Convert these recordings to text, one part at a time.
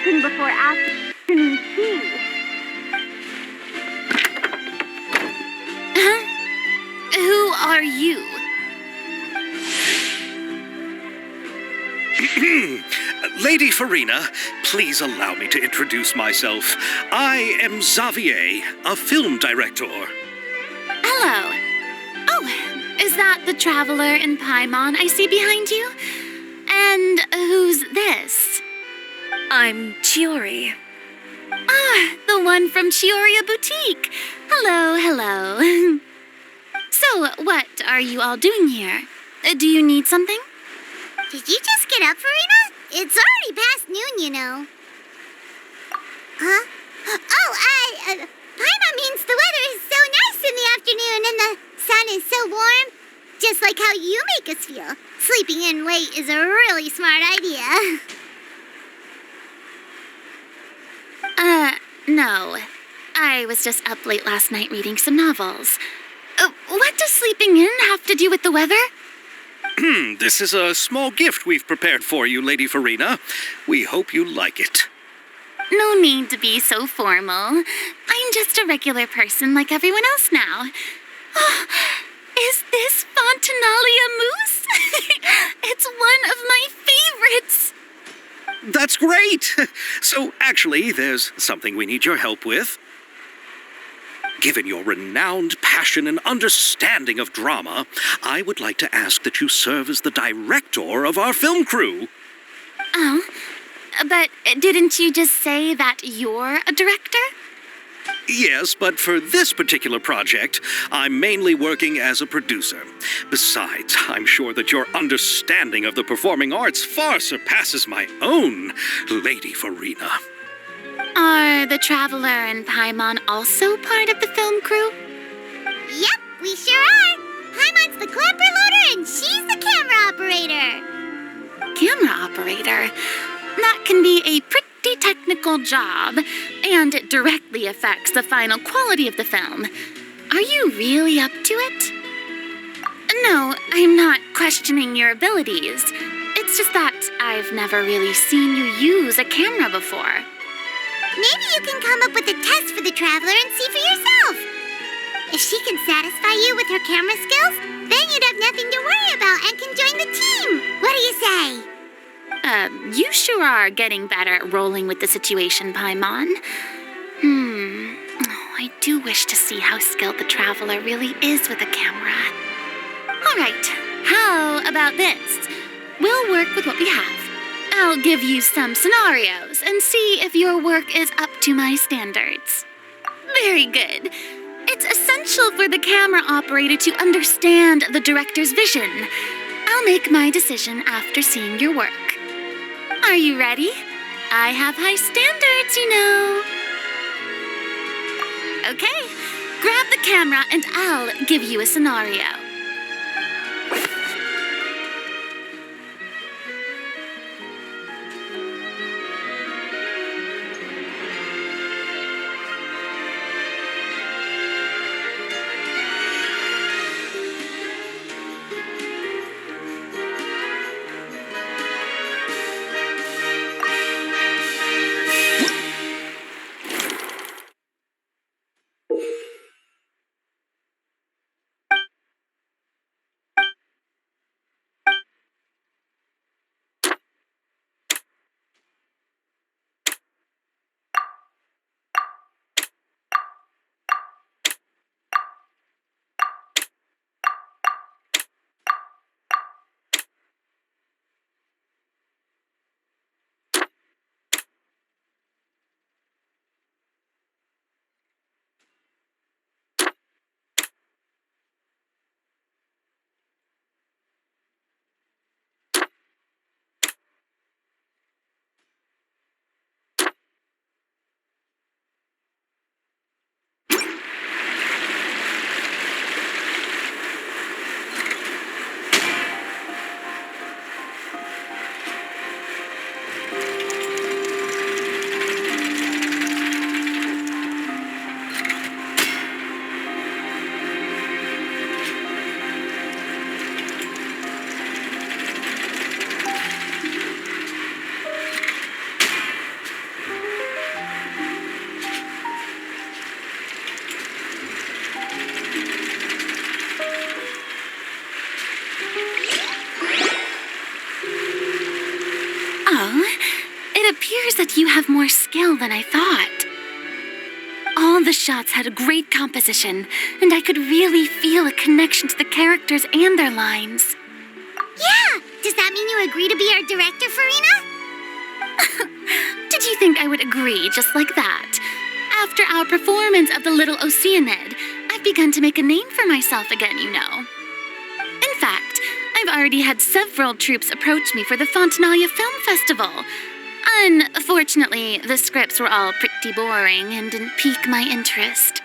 looking before afternoon tea. Huh? Who are you? Lady Farina, please allow me to introduce myself. I am Xavier, a film director. Hello. Oh, is that the traveler in Paimon I see behind you? And who's this? I'm Chiori. Ah, the one from Chioria Boutique. Hello, hello. So, what are you all doing here? Do you need something? Did you just get up, Farina? It's already past noon, you know. Huh? Paimon means the weather is so nice in the afternoon and the sun is so warm. Just like how you make us feel. Sleeping in late is a really smart idea. No. I was just up late last night reading some novels. What does sleeping in have to do with the weather? This is a small gift we've prepared for you, Lady Farina. We hope you like it. No need to be so formal. I'm just a regular person like everyone else now. Oh, is this Fontinalia mousse? It's one of my favorites. That's great! So, actually, there's something we need your help with. Given your renowned passion and understanding of drama, I would like to ask that you serve as the director of our film crew. Oh, but didn't you just say that you're a director? Yes, but for this particular project, I'm mainly working as a producer. Besides, I'm sure that your understanding of the performing arts far surpasses my own, Lady Farina. Are the Traveler and Paimon also part of the film crew? Yep, we sure are. Paimon's the clapper loader and she's the camera operator. Camera operator? That can be a pretty technical job, and it directly affects the final quality of the film. Are you really up to it? No, I'm not questioning your abilities. It's just that I've never really seen you use a camera before. Maybe you can come up with a test for the Traveler and see for yourself. If she can satisfy you with her camera skills, then you'd have nothing to worry about and can join the team. What do you say? You sure are getting better at rolling with the situation, Paimon. I do wish to see how skilled the Traveler really is with a camera. All right, how about this? We'll work with what we have. I'll give you some scenarios and see if your work is up to my standards. Very good. It's essential for the camera operator to understand the director's vision. I'll make my decision after seeing your work. Are you ready? I have high standards, you know. Okay, grab the camera and I'll give you a scenario. have more skill than I thought. All the shots had a great composition, and I could really feel a connection to the characters and their lines. Yeah! Does that mean you agree to be our director, Farina? Did you think I would agree just like that? After our performance of The Little Oceanid, I've begun to make a name for myself again, you know. In fact, I've already had several troops approach me for the Fontanalia Film Festival. Unfortunately, the scripts were all pretty boring and didn't pique my interest.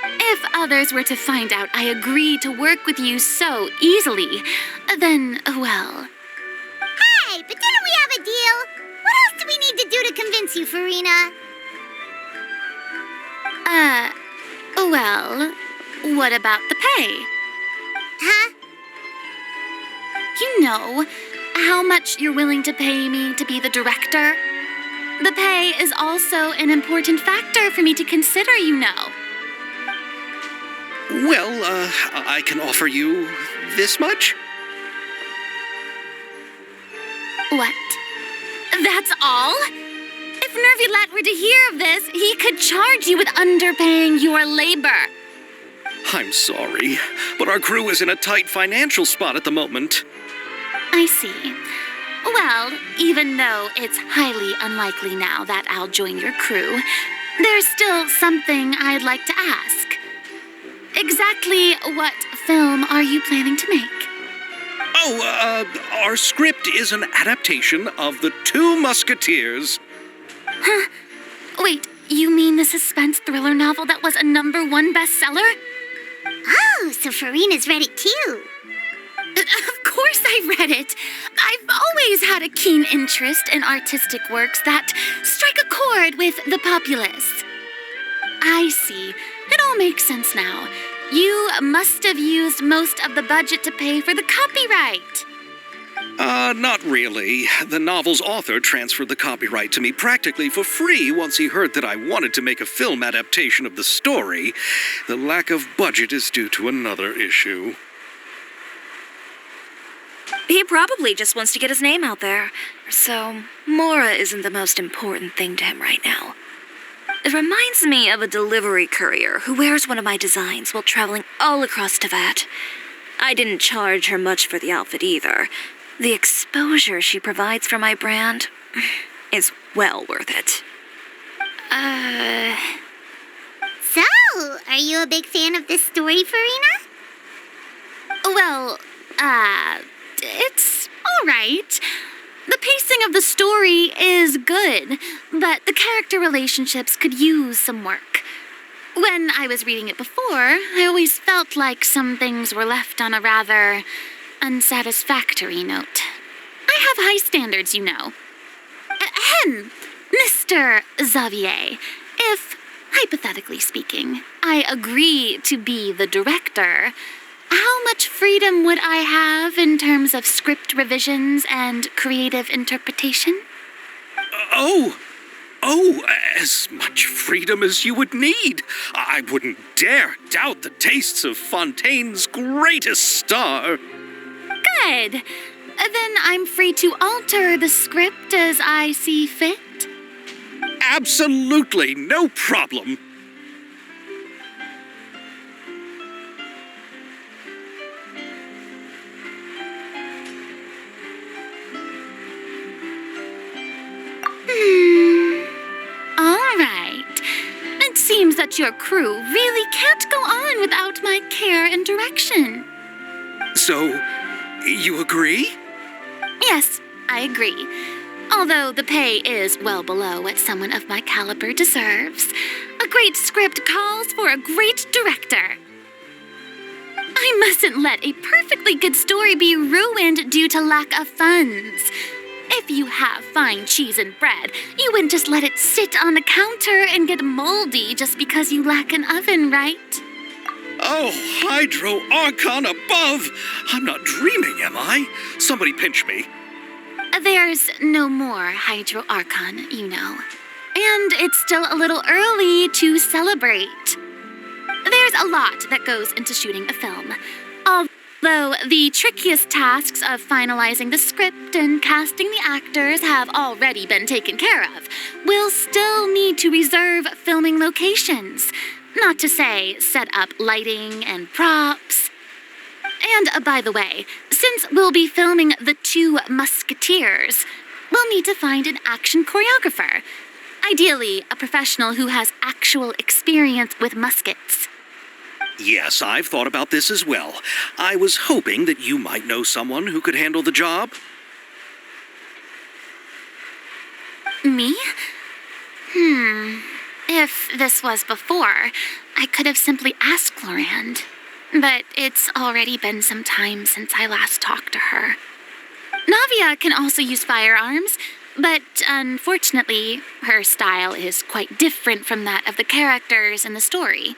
If others were to find out I agreed to work with you so easily, then, well... Hey, but didn't we have a deal? What else do we need to do to convince you, Farina? Well, what about the pay? Huh? You know how much you're willing to pay me to be the director? The pay is also an important factor for me to consider, you know. Well, I can offer you this much? What? That's all? If Nervilat were to hear of this, he could charge you with underpaying your labor. I'm sorry, but our crew is in a tight financial spot at the moment. I see. Well, even though it's highly unlikely now that I'll join your crew, there's still something I'd like to ask. Exactly what film are you planning to make? Oh, our script is an adaptation of The Two Musketeers. Huh? Wait, you mean the suspense thriller novel that was a #1 bestseller? Oh, so Farina's read it too. Of course I read it. I've always had a keen interest in artistic works that strike a chord with the populace. I see. It all makes sense now. You must have used most of the budget to pay for the copyright. Not really. The novel's author transferred the copyright to me practically for free once he heard that I wanted to make a film adaptation of the story. The lack of budget is due to another issue. He probably just wants to get his name out there. So, Mora isn't the most important thing to him right now. It reminds me of a delivery courier who wears one of my designs while traveling all across Teyvat. I didn't charge her much for the outfit either. The exposure she provides for my brand is well worth it. So, are you a big fan of this story, Farina? Well, it's all right. The pacing of the story is good, but the character relationships could use some work. When I was reading it before, I always felt like some things were left on a rather unsatisfactory note. I have high standards, you know. Ahem, Mr. Xavier, if, hypothetically speaking, I agree to be the director, how much freedom would I have in terms of script revisions and creative interpretation? As much freedom as you would need. I wouldn't dare doubt the tastes of Fontaine's greatest star. Good. Then I'm free to alter the script as I see fit. Absolutely, no problem. All right. It seems that your crew really can't go on without my care and direction. So, you agree? Yes, I agree. Although the pay is well below what someone of my caliber deserves. A great script calls for a great director. I mustn't let a perfectly good story be ruined due to lack of funds. If you have fine cheese and bread, you wouldn't just let it sit on the counter and get moldy just because you lack an oven, right? Oh, Hydro Archon above! I'm not dreaming, am I? Somebody pinch me. There's no more Hydro Archon, you know. And it's still a little early to celebrate. There's a lot that goes into shooting a film. Though the trickiest tasks of finalizing the script and casting the actors have already been taken care of, we'll still need to reserve filming locations. Not to say set up lighting and props. And by the way, since we'll be filming The Two Musketeers, we'll need to find an action choreographer. Ideally, a professional who has actual experience with muskets. Yes, I've thought about this as well. I was hoping that you might know someone who could handle the job. Me? If this was before, I could have simply asked Florand. But it's already been some time since I last talked to her. Navia can also use firearms, but unfortunately, her style is quite different from that of the characters in the story.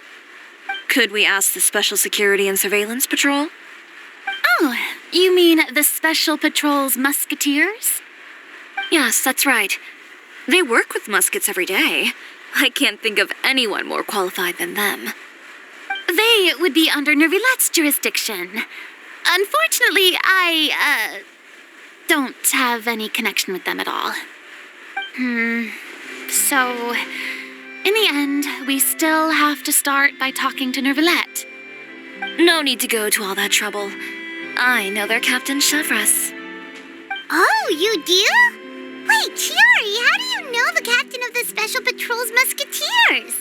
Could we ask the Special Security and Surveillance Patrol? Oh, you mean the Special Patrol's musketeers? Yes, that's right. They work with muskets every day. I can't think of anyone more qualified than them. They would be under Nervilette's jurisdiction. Unfortunately, I don't have any connection with them at all. So, in the end, we still have to start by talking to Nervilette. No need to go to all that trouble. I know their Captain Chevres. Oh, you do? Wait, Chiari, how do you know the captain of the Special Patrol's Musketeers?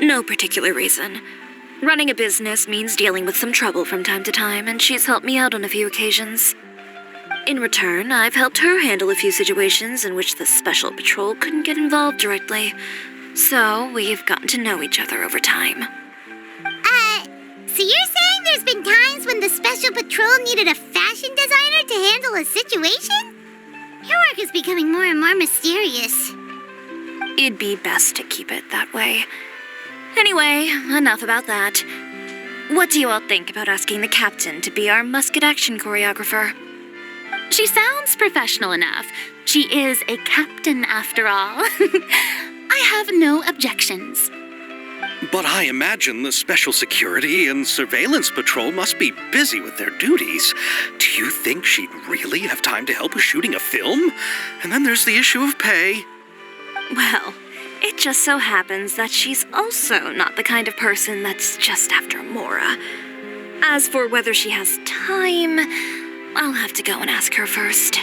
No particular reason. Running a business means dealing with some trouble from time to time, and she's helped me out on a few occasions. In return, I've helped her handle a few situations in which the Special Patrol couldn't get involved directly. So, we've gotten to know each other over time. So you're saying there's been times when the Special Patrol needed a fashion designer to handle a situation? Your work is becoming more and more mysterious. It'd be best to keep it that way. Anyway, enough about that. What do you all think about asking the captain to be our musket action choreographer? She sounds professional enough. She is a captain, after all. I have no objections. But I imagine the Special Security and Surveillance Patrol must be busy with their duties. Do you think she'd really have time to help with shooting a film? And then there's the issue of pay. Well, it just so happens that she's also not the kind of person that's just after Mora. As for whether she has time, I'll have to go and ask her first.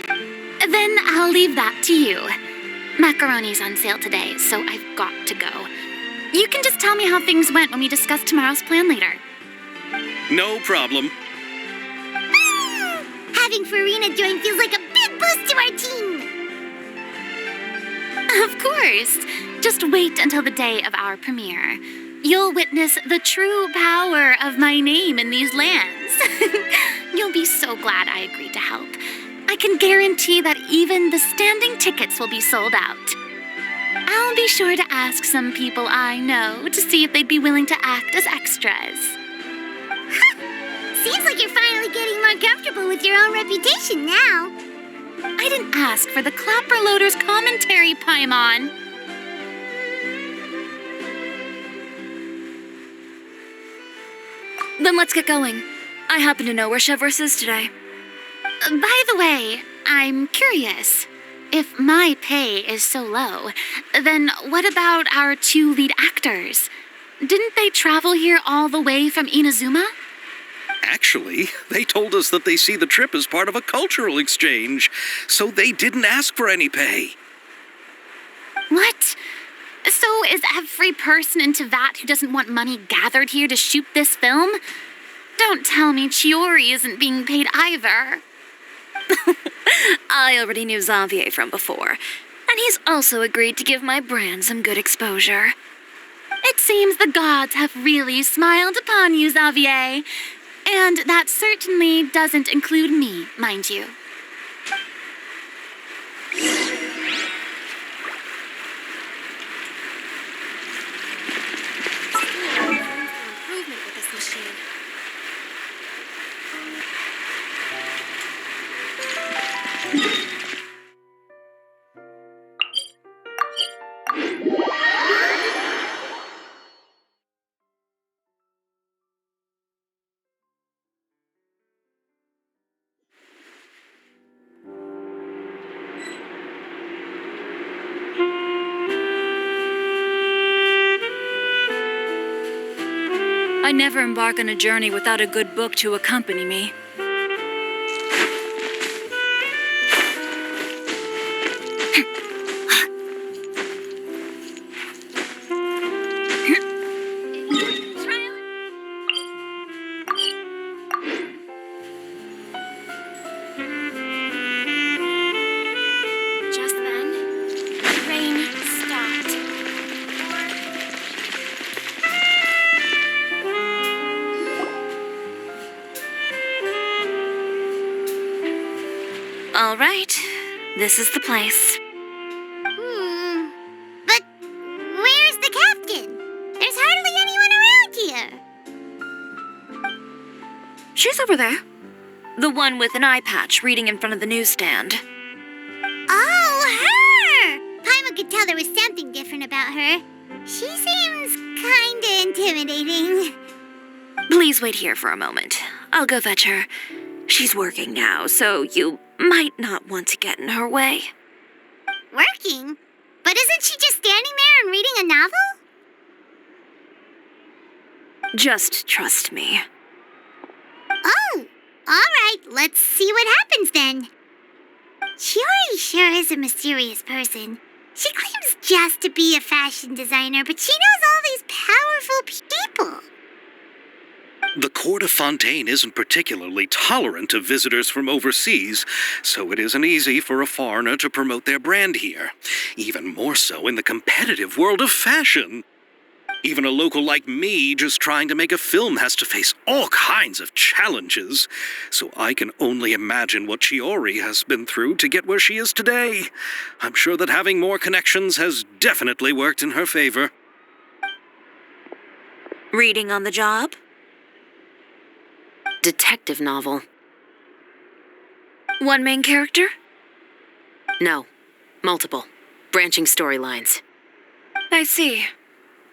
Then I'll leave that to you. Macaroni's on sale today, so I've got to go. You can just tell me how things went when we discuss tomorrow's plan later. No problem. Having Farina join feels like a big boost to our team. Of course. Just wait until the day of our premiere. You'll witness the true power of my name in these lands. You'll be so glad I agreed to help. I can guarantee that even the standing tickets will be sold out. I'll be sure to ask some people I know to see if they'd be willing to act as extras. Seems like you're finally getting more comfortable with your own reputation now. I didn't ask for the Clapper Loader's commentary, Paimon. Then let's get going. I happen to know where Chevres is today. By the way, I'm curious. If my pay is so low, then what about our two lead actors? Didn't they travel here all the way from Inazuma? Actually, they told us that they see the trip as part of a cultural exchange, so they didn't ask for any pay. What? So is every person in Tevat who doesn't want money gathered here to shoot this film? Don't tell me Chiori isn't being paid either. I already knew Xavier from before, and he's also agreed to give my brand some good exposure. It seems the gods have really smiled upon you, Xavier. And that certainly doesn't include me, mind you. Improvement with this machine. I never embark on a journey without a good book to accompany me. Just then, the rain stopped. All right, this is the place. But where's the captain? There's hardly anyone around here. She's over there. The one with an eye patch reading in front of the newsstand. Oh, her! Paimon could tell there was something different about her. She seems kinda intimidating. Please wait here for a moment. I'll go fetch her. She's working now, so you might not want to get in her way. Working? But isn't she just standing there and reading a novel? Just trust me. Oh, alright, let's see what happens then. Chiori sure is a mysterious person. She claims just to be a fashion designer, but she knows all these powerful people. The court of Fontaine isn't particularly tolerant of visitors from overseas, so it isn't easy for a foreigner to promote their brand here. Even more so in the competitive world of fashion. Even a local like me just trying to make a film has to face all kinds of challenges. So I can only imagine what Chiori has been through to get where she is today. I'm sure that having more connections has definitely worked in her favor. Reading on the job? Detective novel. One main character? No. Multiple. Branching storylines. I see.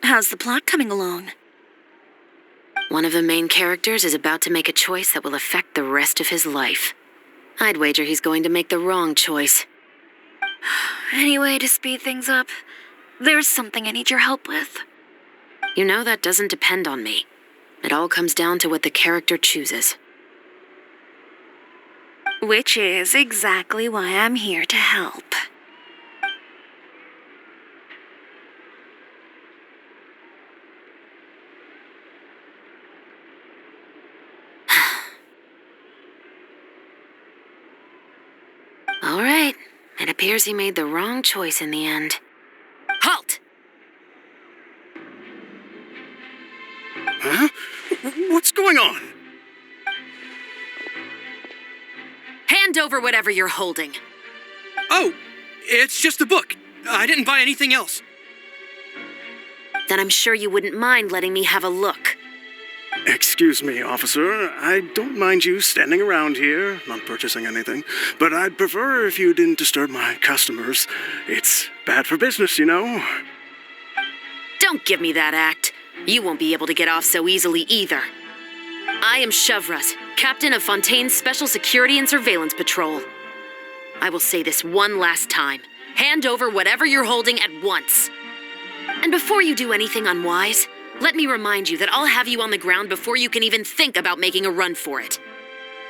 How's the plot coming along? One of the main characters is about to make a choice that will affect the rest of his life. I'd wager he's going to make the wrong choice. Any way to speed things up? There's something I need your help with. You know that doesn't depend on me. It all comes down to what the character chooses. Which is exactly why I'm here to help. All right. It appears he made the wrong choice in the end. Halt! Huh? What's going on? Hand over whatever you're holding. Oh, it's just a book. I didn't buy anything else. Then I'm sure you wouldn't mind letting me have a look. Excuse me, officer. I don't mind you standing around here, not purchasing anything, but I'd prefer if you didn't disturb my customers. It's bad for business, you know. Don't give me that act. You won't be able to get off so easily either. I am Shavras, captain of Fontaine's Special Security and Surveillance Patrol. I will say this one last time. Hand over whatever you're holding at once. And before you do anything unwise, let me remind you that I'll have you on the ground before you can even think about making a run for it.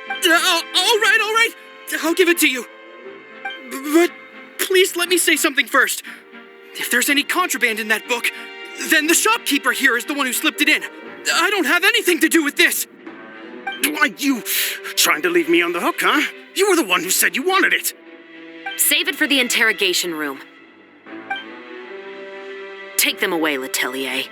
All right. I'll give it to you. But please let me say something first. If there's any contraband in that book, then the shopkeeper here is the one who slipped it in. I don't have anything to do with this. Why, you trying to leave me on the hook, huh? You were the one who said you wanted it. Save it for the interrogation room. Take them away, Letelier.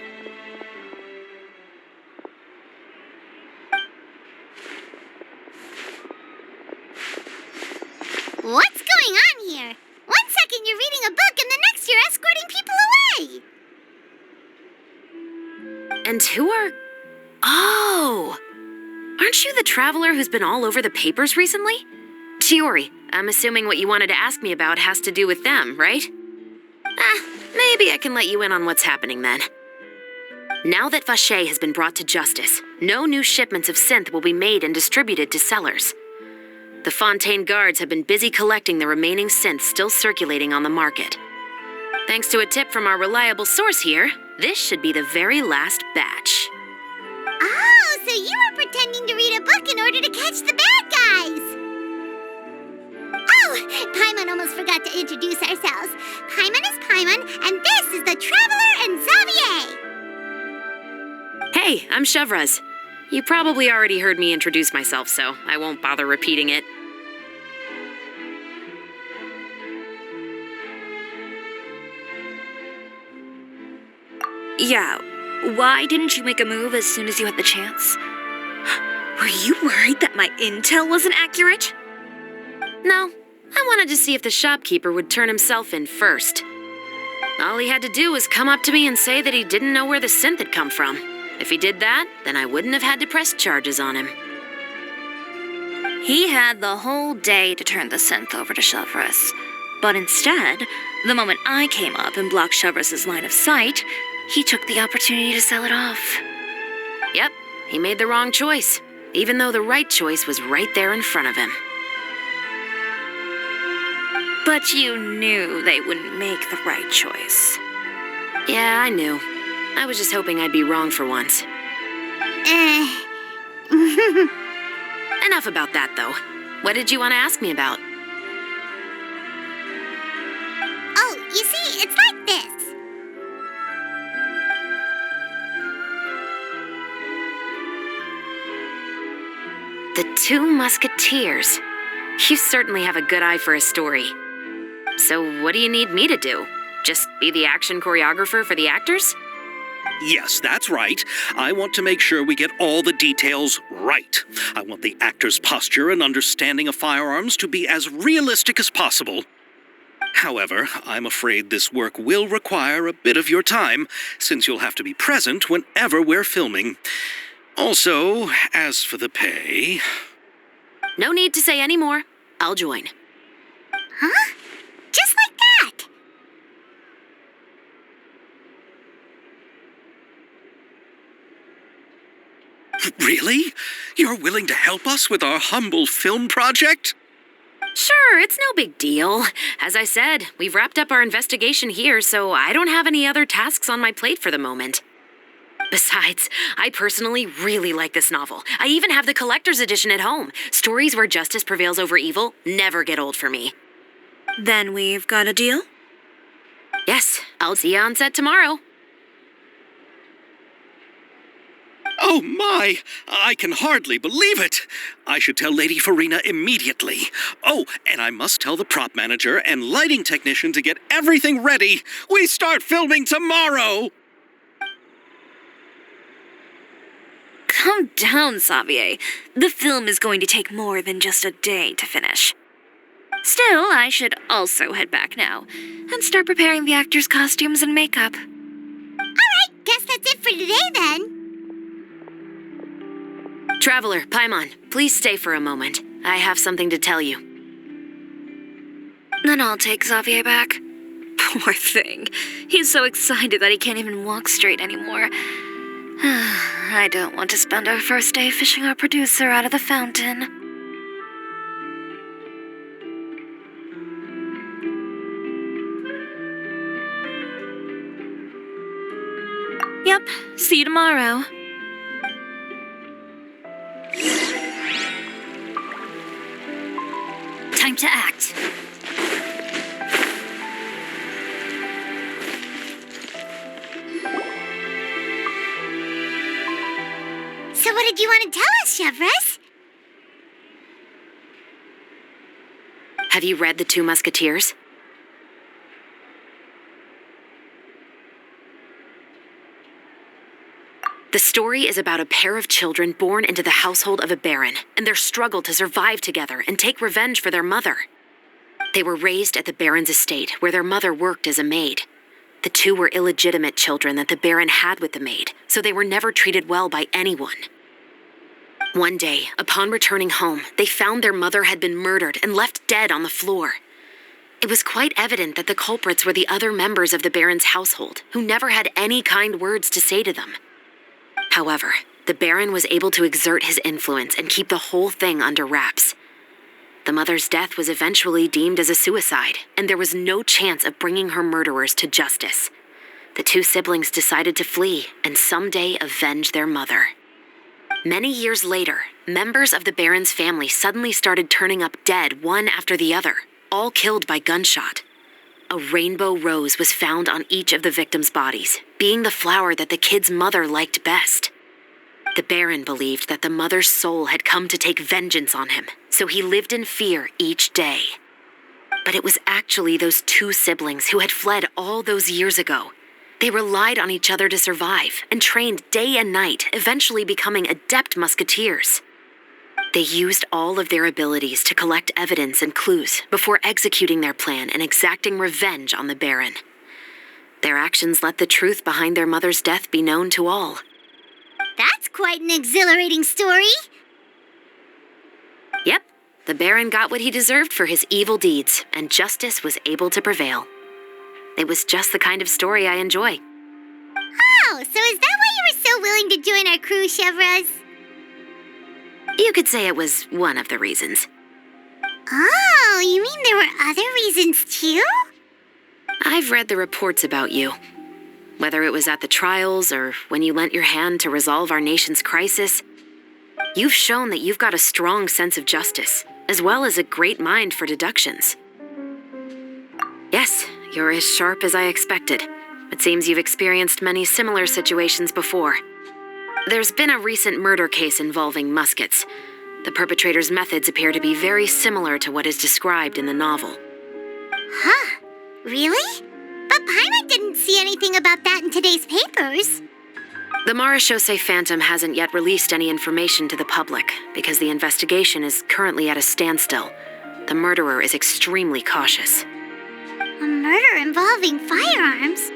What's going on here? 1 second you're reading a book and the next you're escorting people away. And who are... Oh! Aren't you the traveler who's been all over the papers recently? Chiori, I'm assuming what you wanted to ask me about has to do with them, right? Maybe I can let you in on what's happening then. Now that Vacher has been brought to justice, no new shipments of synth will be made and distributed to sellers. The Fontaine guards have been busy collecting the remaining synths still circulating on the market. Thanks to a tip from our reliable source here, this should be the very last batch. Oh, so you were pretending to read a book in order to catch the bad guys. Oh, Paimon almost forgot to introduce ourselves. Paimon is Paimon, and this is the Traveler and Xavier. Hey, I'm Chevraz. You probably already heard me introduce myself, so I won't bother repeating it. Yeah, why didn't you make a move as soon as you had the chance? Were you worried that my intel wasn't accurate? No, I wanted to see if the shopkeeper would turn himself in first. All he had to do was come up to me and say that he didn't know where the synth had come from. If he did that, then I wouldn't have had to press charges on him. He had the whole day to turn the synth over to Chevraz. But instead, the moment I came up and blocked Chevraz's line of sight, he took the opportunity to sell it off. Yep, he made the wrong choice, even though the right choice was right there in front of him. But you knew they wouldn't make the right choice. Yeah, I knew. I was just hoping I'd be wrong for once. Enough about that, though. What did you want to ask me about? Oh, you see, it's like this. The Two Musketeers. You certainly have a good eye for a story. So what do you need me to do? Just be the action choreographer for the actors? Yes, that's right. I want to make sure we get all the details right. I want the actor's posture and understanding of firearms to be as realistic as possible. However, I'm afraid this work will require a bit of your time, since you'll have to be present whenever we're filming. Also, as for the pay... No need to say any more. I'll join. Huh? Just like that. Really? You're willing to help us with our humble film project? Sure, it's no big deal. As I said, we've wrapped up our investigation here, so I don't have any other tasks on my plate for the moment. Besides, I personally really like this novel. I even have the collector's edition at home. Stories where justice prevails over evil never get old for me. Then we've got a deal? Yes, I'll see you on set tomorrow. Oh my! I can hardly believe it! I should tell Lady Farina immediately. Oh, and I must tell the prop manager and lighting technician to get everything ready. We start filming tomorrow! Calm down, Xavier. The film is going to take more than just a day to finish. Still, I should also head back now and start preparing the actors' costumes and makeup. Alright, guess that's it for today then. Traveler, Paimon, please stay for a moment. I have something to tell you. Then I'll take Xavier back. Poor thing. He's so excited that he can't even walk straight anymore. I don't want to spend our first day fishing our producer out of the fountain. Yep, see you tomorrow. Time to act. So what did you want to tell us, Chevraz? Have you read The Two Musketeers? The story is about a pair of children born into the household of a baron and their struggle to survive together and take revenge for their mother. They were raised at the baron's estate, where their mother worked as a maid. The two were illegitimate children that the baron had with the maid, so they were never treated well by anyone. One day, upon returning home, they found their mother had been murdered and left dead on the floor. It was quite evident that the culprits were the other members of the baron's household, who never had any kind words to say to them. However, the baron was able to exert his influence and keep the whole thing under wraps. The mother's death was eventually deemed as a suicide, and there was no chance of bringing her murderers to justice. The two siblings decided to flee and someday avenge their mother. Many years later, members of the Baron's family suddenly started turning up dead one after the other, all killed by gunshot. A rainbow rose was found on each of the victims' bodies, being the flower that the kid's mother liked best. The Baron believed that the mother's soul had come to take vengeance on him, so he lived in fear each day. But it was actually those two siblings who had fled all those years ago. They relied on each other to survive and trained day and night, eventually becoming adept musketeers. They used all of their abilities to collect evidence and clues before executing their plan and exacting revenge on the Baron. Their actions let the truth behind their mother's death be known to all. That's quite an exhilarating story. Yep, the Baron got what he deserved for his evil deeds, and justice was able to prevail. It was just the kind of story I enjoy. Oh, so is that why you were so willing to join our crew, Chevraz? You could say it was one of the reasons. Oh, you mean there were other reasons too? I've read the reports about you. Whether it was at the trials or when you lent your hand to resolve our nation's crisis, you've shown that you've got a strong sense of justice, as well as a great mind for deductions. Yes, you're as sharp as I expected. It seems you've experienced many similar situations before. There's been a recent murder case involving muskets. The perpetrator's methods appear to be very similar to what is described in the novel. Huh? Really? But Paimon didn't see anything about that in today's papers. The Marechaussee Phantom hasn't yet released any information to the public because the investigation is currently at a standstill. The murderer is extremely cautious. A murder involving firearms?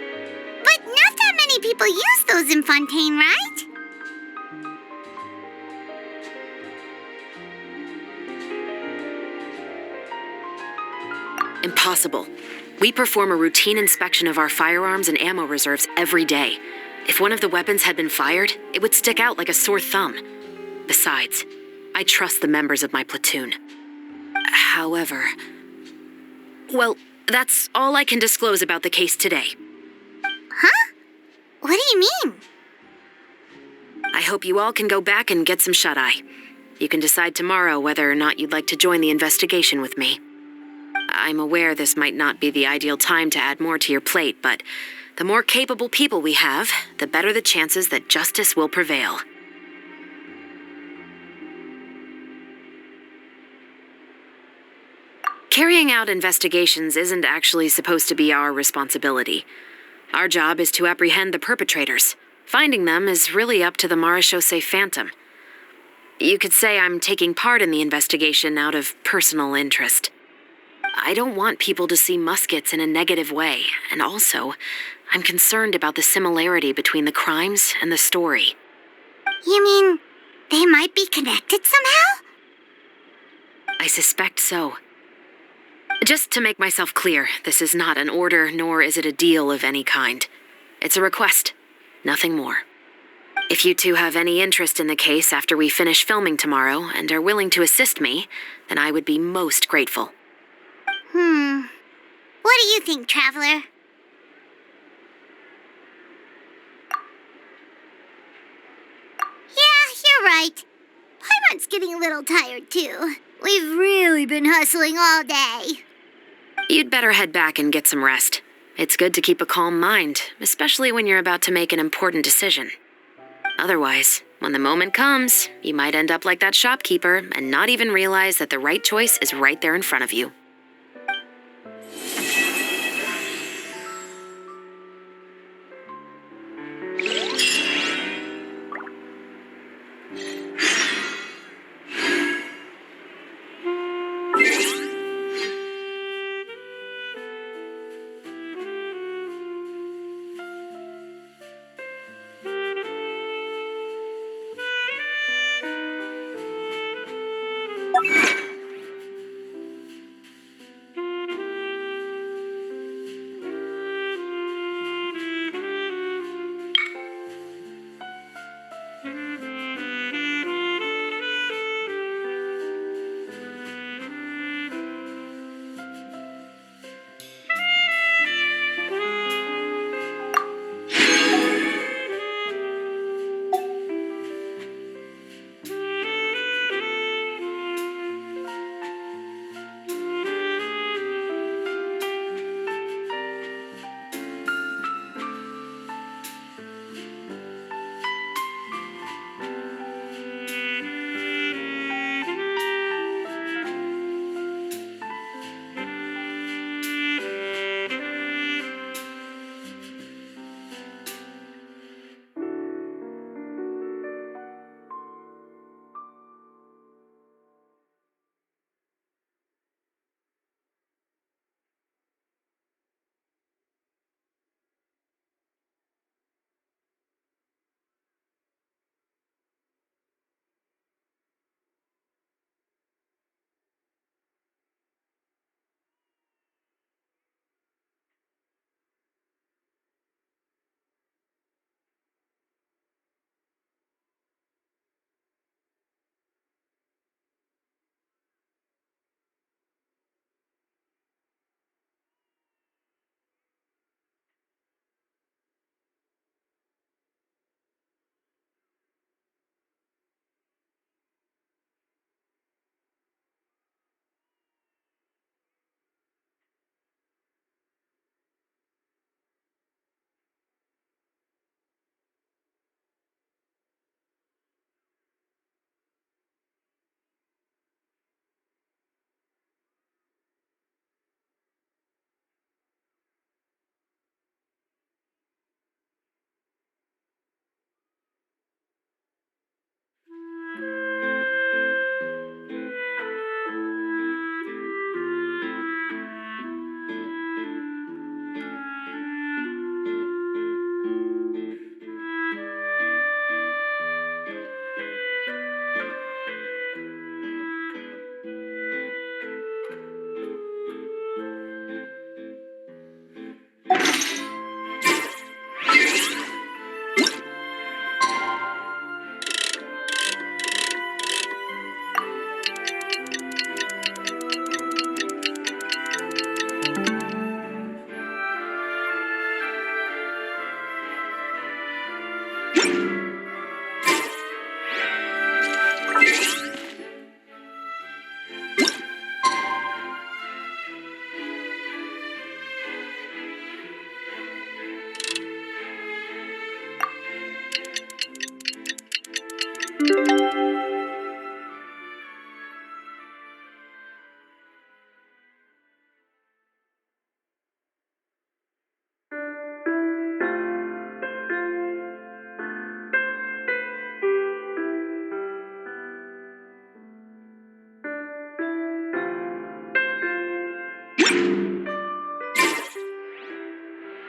But not that many people use those in Fontaine, right? Impossible. We perform a routine inspection of our firearms and ammo reserves every day. If one of the weapons had been fired, it would stick out like a sore thumb. Besides, I trust the members of my platoon. However... Well, that's all I can disclose about the case today. Huh? What do you mean? I hope you all can go back and get some shut-eye. You can decide tomorrow whether or not you'd like to join the investigation with me. I'm aware this might not be the ideal time to add more to your plate, but the more capable people we have, the better the chances that justice will prevail. Carrying out investigations isn't actually supposed to be our responsibility. Our job is to apprehend the perpetrators. Finding them is really up to the Marechaussee Phantom. You could say I'm taking part in the investigation out of personal interest. I don't want people to see muskets in a negative way, and also, I'm concerned about the similarity between the crimes and the story. You mean they might be connected somehow? I suspect so. Just to make myself clear, this is not an order, nor is it a deal of any kind. It's a request, nothing more. If you two have any interest in the case after we finish filming tomorrow and are willing to assist me, then I would be most grateful. What do you think, Traveler? Yeah, you're right. Paimon's getting a little tired, too. We've really been hustling all day. You'd better head back and get some rest. It's good to keep a calm mind, especially when you're about to make an important decision. Otherwise, when the moment comes, you might end up like that shopkeeper and not even realize that the right choice is right there in front of you.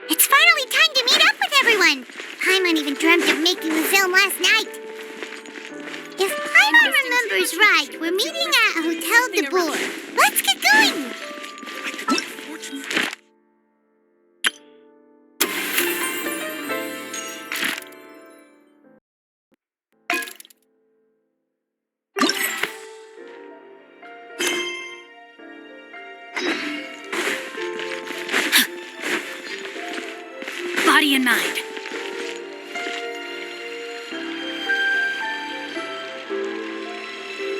It's finally time to meet up with everyone. Paimon even dreamt of making the film last night. If Paimon remembers right, we're meeting at Hotel de Boer. Let's get going. Body and mind.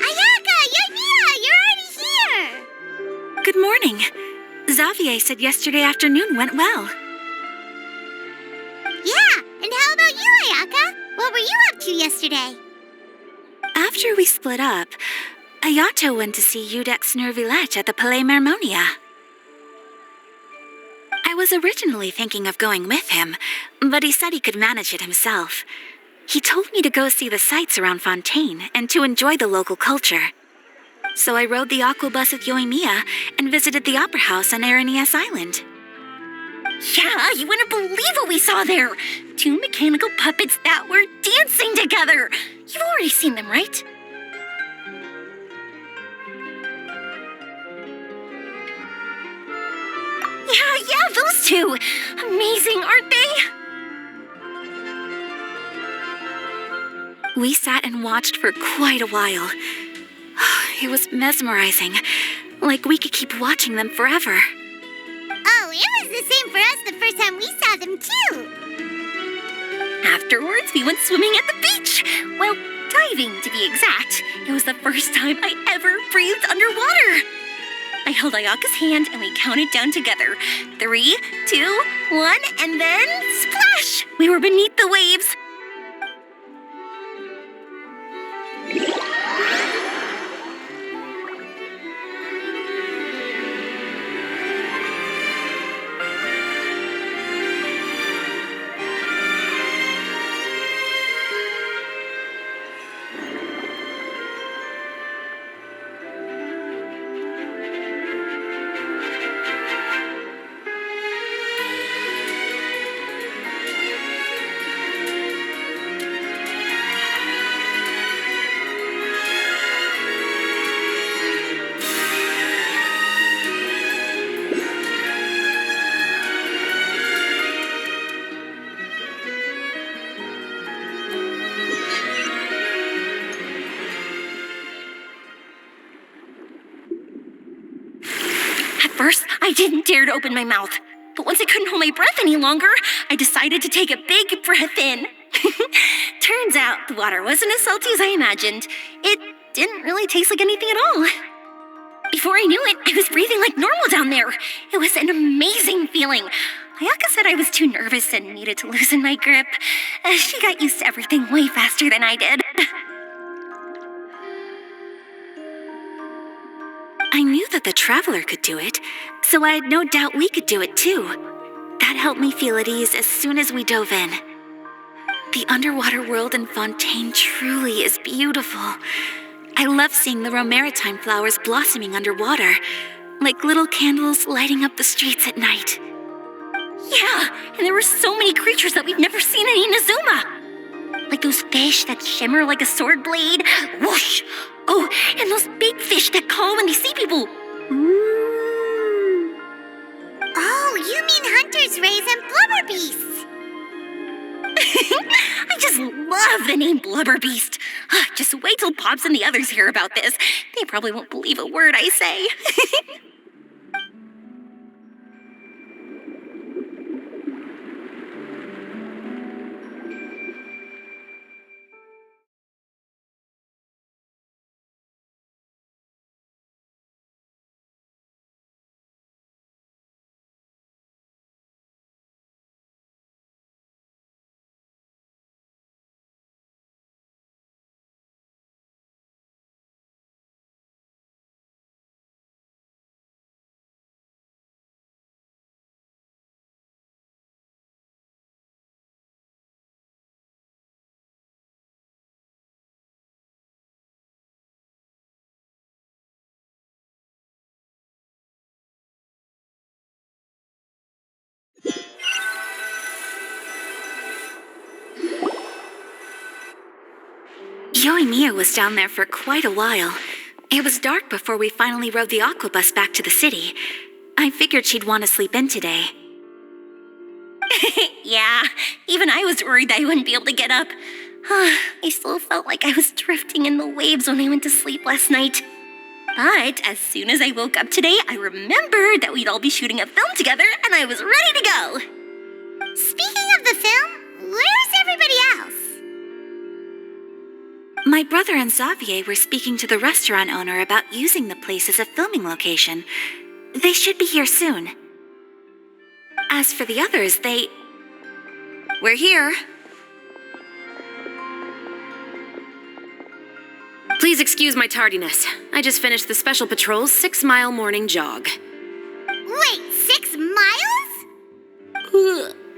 Ayaka, Ymira, you're already here. Good morning. Xavier said yesterday afternoon went well. Yeah, and how about you, Ayaka? What were you up to yesterday? After we split up, Ayato went to see Udex Nervillette at the Palais Mermonia. I was originally thinking of going with him, but he said he could manage it himself. He told me to go see the sights around Fontaine and to enjoy the local culture. So I rode the aqua bus with Yoimiya and visited the opera house on Aranias Island. Yeah, you wouldn't believe what we saw there. 2 mechanical puppets that were dancing together. You've already seen them, right? Yeah, those two. Amazing, aren't they? We sat and watched for quite a while. It was mesmerizing, like we could keep watching them forever. Oh, it was the same for us the first time we saw them, too. Afterwards, we went swimming at the beach. Well, diving to be exact. It was the first time I ever breathed underwater. I held Ayaka's hand and we counted down together. 3, 2, 1, and then splash! We were beneath the waves. First, I didn't dare to open my mouth. But once I couldn't hold my breath any longer, I decided to take a big breath in. Turns out the water wasn't as salty as I imagined. It didn't really taste like anything at all. Before I knew it, I was breathing like normal down there. It was an amazing feeling. Ayaka said I was too nervous and needed to loosen my grip. She got used to everything way faster than I did. I knew that the Traveler could do it, so I had no doubt we could do it too. That helped me feel at ease as soon as we dove in. The underwater world in Fontaine truly is beautiful. I love seeing the romaritime flowers blossoming underwater, like little candles lighting up the streets at night. Yeah, and there were so many creatures that we've never seen in Inazuma. Like those fish that shimmer like a sword blade. Whoosh! Oh, and those big fish that call when they see people. Oh, you mean hunters, rays, and blubber beasts. I just love the name Blubber Beast. Just wait till Pops and the others hear about this. They probably won't believe a word I say. Yoimiya was down there for quite a while. It was dark before we finally rode the aqua bus back to the city. I figured she'd want to sleep in today. Yeah, even I was worried I wouldn't be able to get up. I still felt like I was drifting in the waves when I went to sleep last night. But as soon as I woke up today, I remembered that we'd all be shooting a film together, and I was ready to go. Speaking of the film, where's everybody else? My brother and Xavier were speaking to the restaurant owner about using the place as a filming location. They should be here soon. As for the others, We're here. Please excuse my tardiness. I just finished the Special Patrol's 6-mile morning jog. Wait, 6 miles?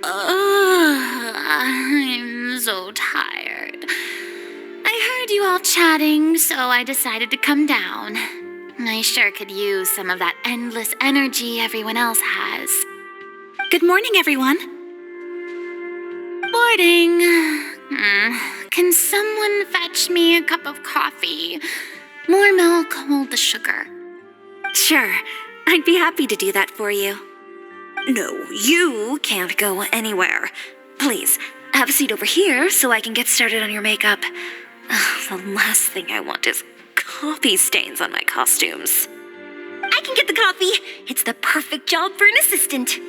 I'm so tired. I heard you all chatting, so I decided to come down. I sure could use some of that endless energy everyone else has. Good morning, everyone. Boarding. Can someone fetch me a cup of coffee? More milk, hold the sugar. Sure, I'd be happy to do that for you. No, you can't go anywhere. Please, have a seat over here so I can get started on your makeup. The last thing I want is coffee stains on my costumes. I can get the coffee. It's the perfect job for an assistant.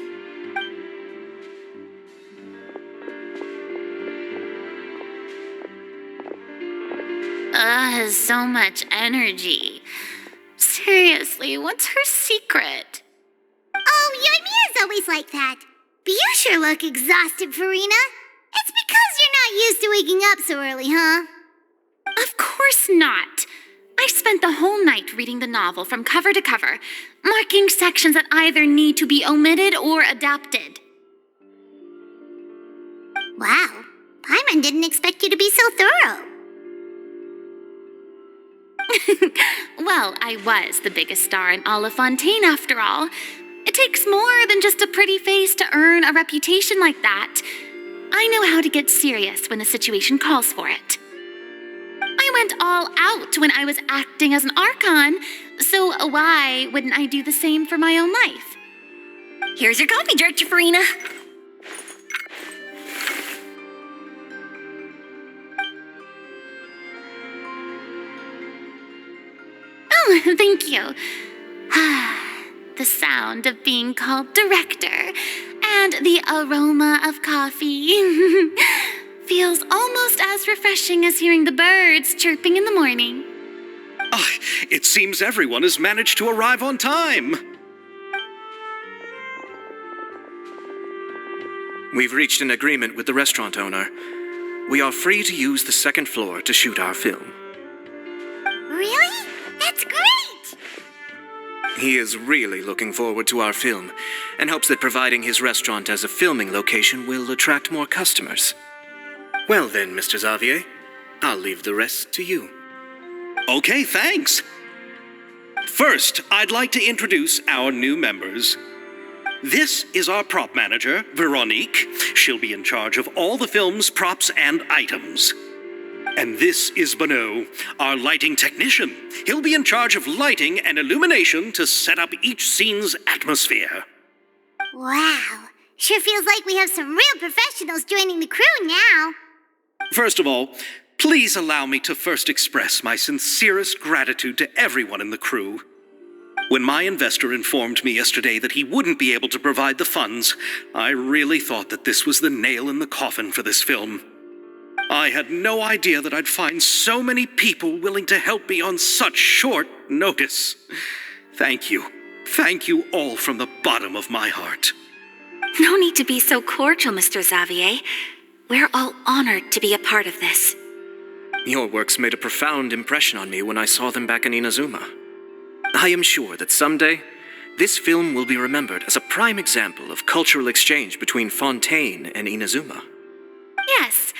So much energy. Seriously, what's her secret? Oh, Yoimiya's always like that. But you sure look exhausted, Farina. It's because you're not used to waking up so early, huh? Of course not. I spent the whole night reading the novel from cover to cover, marking sections that either need to be omitted or adapted. Wow, Paimon didn't expect you to be so thorough. Well, I was the biggest star in Olifontaine after all. It takes more than just a pretty face to earn a reputation like that. I know how to get serious when the situation calls for it. I went all out when I was acting as an Archon, so why wouldn't I do the same for my own life? Here's your coffee, Director Farina. Oh, thank you. The sound of being called director and the aroma of coffee feels almost as refreshing as hearing the birds chirping in the morning. It seems everyone has managed to arrive on time. We've reached an agreement with the restaurant owner. We are free to use the second floor to shoot our film. Really? That's great! He is really looking forward to our film and hopes that providing his restaurant as a filming location will attract more customers. Well then, Mr. Xavier, I'll leave the rest to you. Okay, thanks. First, I'd like to introduce our new members. This is our prop manager, Veronique. She'll be in charge of all the film's props and items. And this is Bonneau, our lighting technician. He'll be in charge of lighting and illumination to set up each scene's atmosphere. Wow, sure feels like we have some real professionals joining the crew now. First of all, please allow me to first express my sincerest gratitude to everyone in the crew. When my investor informed me yesterday that he wouldn't be able to provide the funds, I really thought that this was the nail in the coffin for this film. I had no idea that I'd find so many people willing to help me on such short notice. Thank you. Thank you all from the bottom of my heart. No need to be so cordial, Mr. Xavier. We're all honored to be a part of this. Your works made a profound impression on me when I saw them back in Inazuma. I am sure that someday, this film will be remembered as a prime example of cultural exchange between Fontaine and Inazuma. Yes,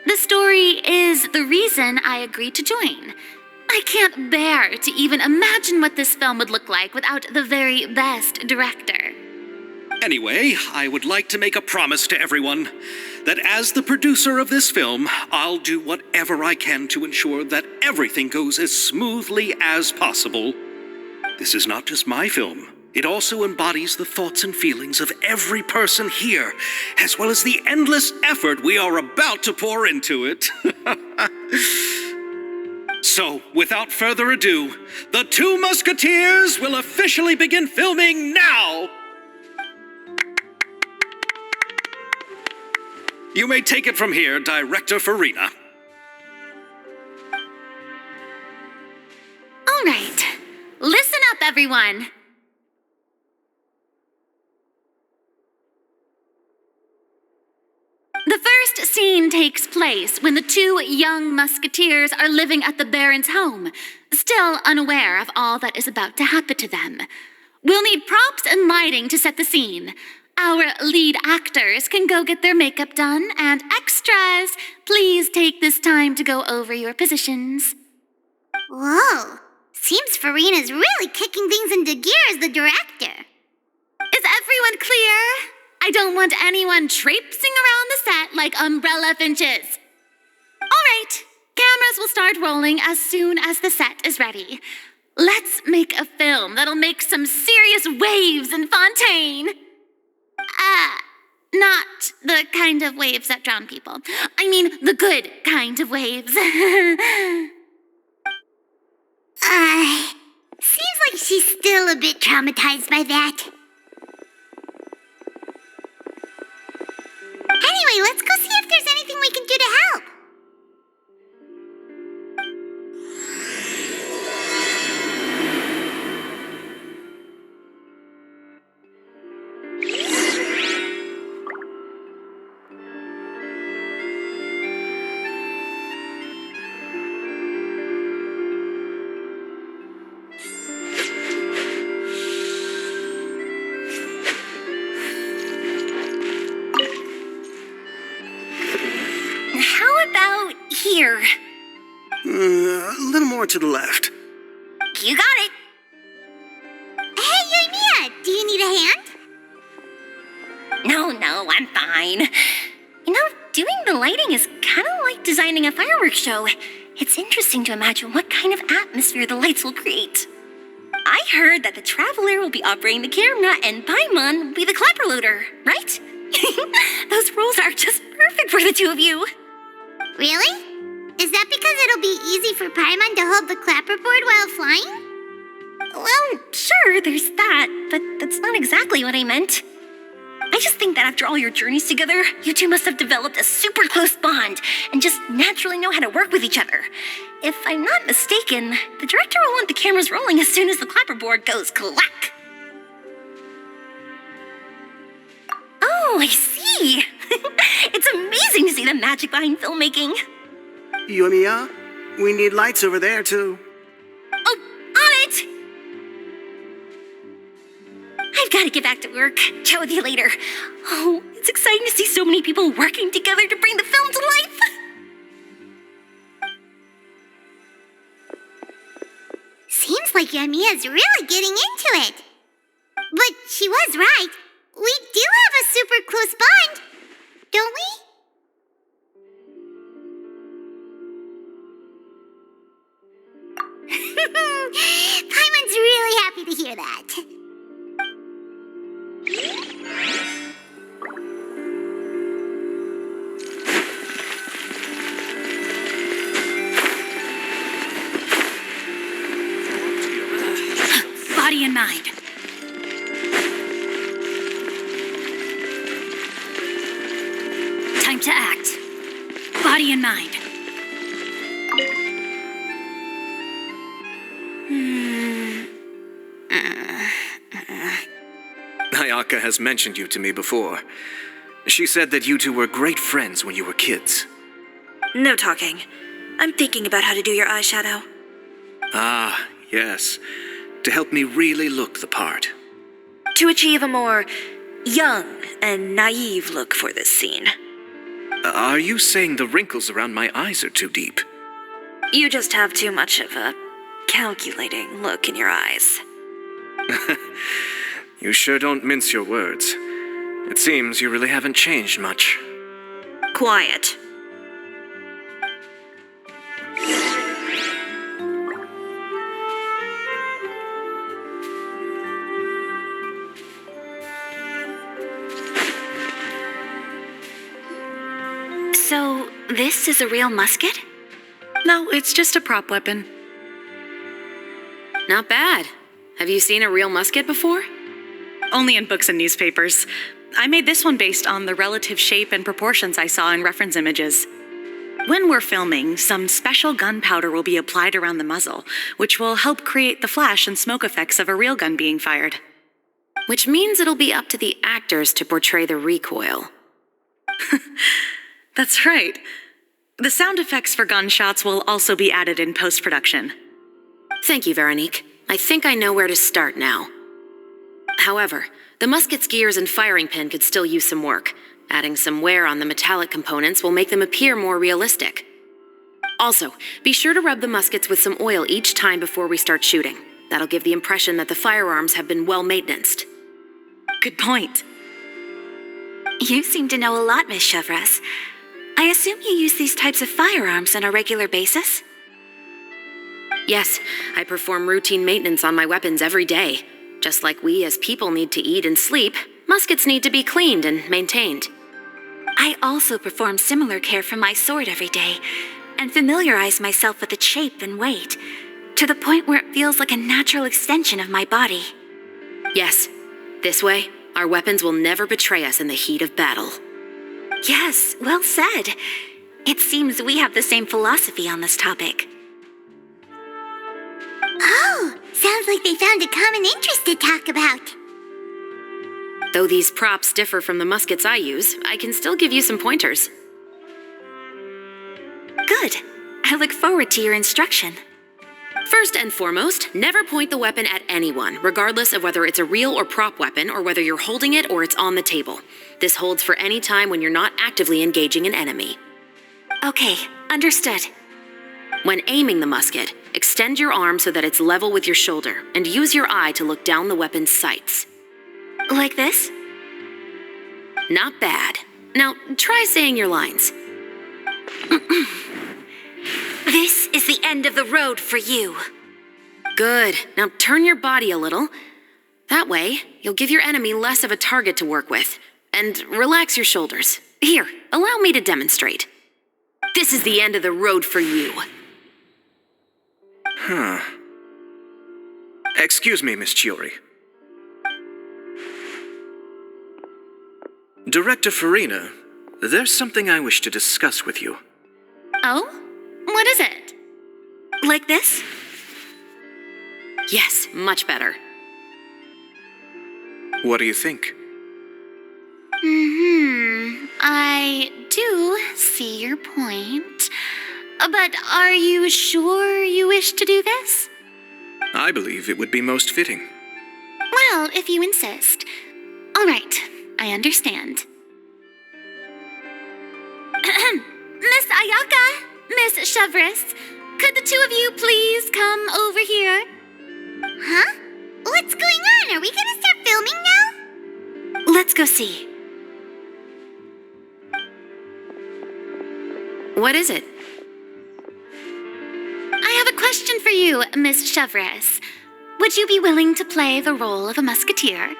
the story is the reason I agreed to join. I can't bear to even imagine what this film would look like without the very best director. Anyway, I would like to make a promise to everyone that as the producer of this film, I'll do whatever I can to ensure that everything goes as smoothly as possible. This is not just my film. It also embodies the thoughts and feelings of every person here, as well as the endless effort we are about to pour into it. So, without further ado, The Two Musketeers will officially begin filming now! You may take it from here, Director Farina. All right. Listen up, everyone. The first scene takes place when the two young musketeers are living at the Baron's home, still unaware of all that is about to happen to them. We'll need props and lighting to set the scene. Our lead actors can go get their makeup done, and extras, please take this time to go over your positions. Whoa. Seems Farina's really kicking things into gear as the director. Is everyone clear? I don't want anyone traipsing around the set like umbrella finches. All right, cameras will start rolling as soon as the set is ready. Let's make a film that'll make some serious waves in Fontaine. Not the kind of waves that drown people. I mean, the good kind of waves. Seems like she's still a bit traumatized by that. Anyway, let's go see if there's anything we can do to help. Here. A little more to the left. You got it. Hey, Yoimiya, do you need a hand? No, I'm fine. You know, doing the lighting is kind of like designing a fireworks show. It's interesting to imagine what kind of atmosphere the lights will create. I heard that the Traveler will be operating the camera and Paimon will be the clapper loader, right? Those roles are just perfect for the two of you. Really? Is that because it'll be easy for Paimon to hold the clapperboard while flying? Well, sure, there's that, but that's not exactly what I meant. I just think that after all your journeys together, you two must have developed a super close bond and just naturally know how to work with each other. If I'm not mistaken, the director will want the cameras rolling as soon as the clapperboard goes clack. Oh, I see. It's amazing to see the magic behind filmmaking. Yoimiya, we need lights over there, too. Oh, on it! I've got to get back to work. Chat with you later. Oh, it's exciting to see so many people working together to bring the film to life. Seems like Yoimiya's really getting into it. But she was right. We do have a super close bond, don't we? Paimon's really happy to hear that. Body and mind. Time to act. Body and mind. Ayaka has mentioned you to me before. She said that you two were great friends when you were kids. No talking. I'm thinking about how to do your eyeshadow. Ah, yes. To help me really look the part. To achieve a more young and naive look for this scene. Are you saying the wrinkles around my eyes are too deep? You just have too much of a calculating look in your eyes. You sure don't mince your words. It seems you really haven't changed much. Quiet. So, this is a real musket? No, it's just a prop weapon. Not bad. Have you seen a real musket before? Only in books and newspapers. I made this one based on the relative shape and proportions I saw in reference images. When we're filming, some special gunpowder will be applied around the muzzle, which will help create the flash and smoke effects of a real gun being fired. Which means it'll be up to the actors to portray the recoil. That's right. The sound effects for gunshots will also be added in post-production. Thank you, Veronique. I think I know where to start now. However, the musket's gears and firing pin could still use some work. Adding some wear on the metallic components will make them appear more realistic. Also, be sure to rub the muskets with some oil each time before we start shooting. That'll give the impression that the firearms have been well maintenanced. Good point. You seem to know a lot, Miss Chevres. I assume you use these types of firearms on a regular basis? Yes, I perform routine maintenance on my weapons every day. Just like we as people need to eat and sleep, muskets need to be cleaned and maintained. I also perform similar care for my sword every day, and familiarize myself with its shape and weight, to the point where it feels like a natural extension of my body. Yes, this way, our weapons will never betray us in the heat of battle. Yes, well said. It seems we have the same philosophy on this topic. Oh, sounds like they found a common interest to talk about. Though these props differ from the muskets I use, I can still give you some pointers. Good. I look forward to your instruction. First and foremost, never point the weapon at anyone, regardless of whether it's a real or prop weapon or whether you're holding it or it's on the table. This holds for any time when you're not actively engaging an enemy. Okay, understood. When aiming the musket, extend your arm so that it's level with your shoulder, and use your eye to look down the weapon's sights. Like this? Not bad. Now, try saying your lines. This is the end of the road for you. Good. Now turn your body a little. That way, you'll give your enemy less of a target to work with. And relax your shoulders. Here, allow me to demonstrate. This is the end of the road for you. Excuse me, Miss Chiori. Director Farina, there's something I wish to discuss with you. Oh? What is it? Like this? Yes, much better. What do you think? I do see your point. But are you sure you wish to do this? I believe it would be most fitting. Well, if you insist. All right, I understand. Miss Ayaka, Miss Chevres, could the two of you please come over here? Huh? What's going on? Are we gonna start filming now? Let's go see. What is it? I have a question for you, Miss Chevres. Would you be willing to play the role of a musketeer?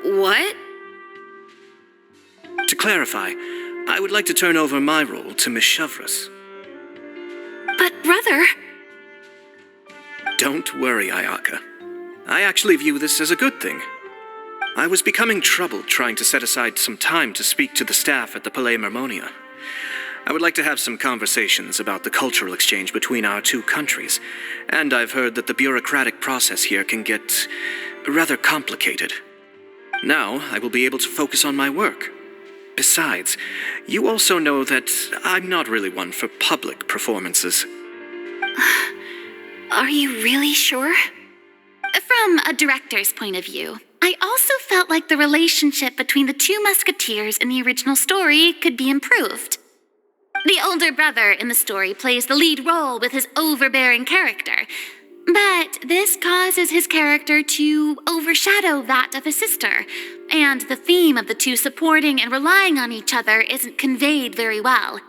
What? To clarify, I would like to turn over my role to Miss Chevres. But, brother... Don't worry, Ayaka. I actually view this as a good thing. I was becoming troubled trying to set aside some time to speak to the staff at the Palais Mermonia. I would like to have some conversations about the cultural exchange between our two countries, and I've heard that the bureaucratic process here can get rather complicated. Now, I will be able to focus on my work. Besides, you also know that I'm not really one for public performances. Are you really sure? From a director's point of view, I also felt like the relationship between the two musketeers in the original story could be improved. The older brother in the story plays the lead role with his overbearing character, But this causes his character to overshadow that of his sister, and the theme of the two supporting and relying on each other isn't conveyed very well.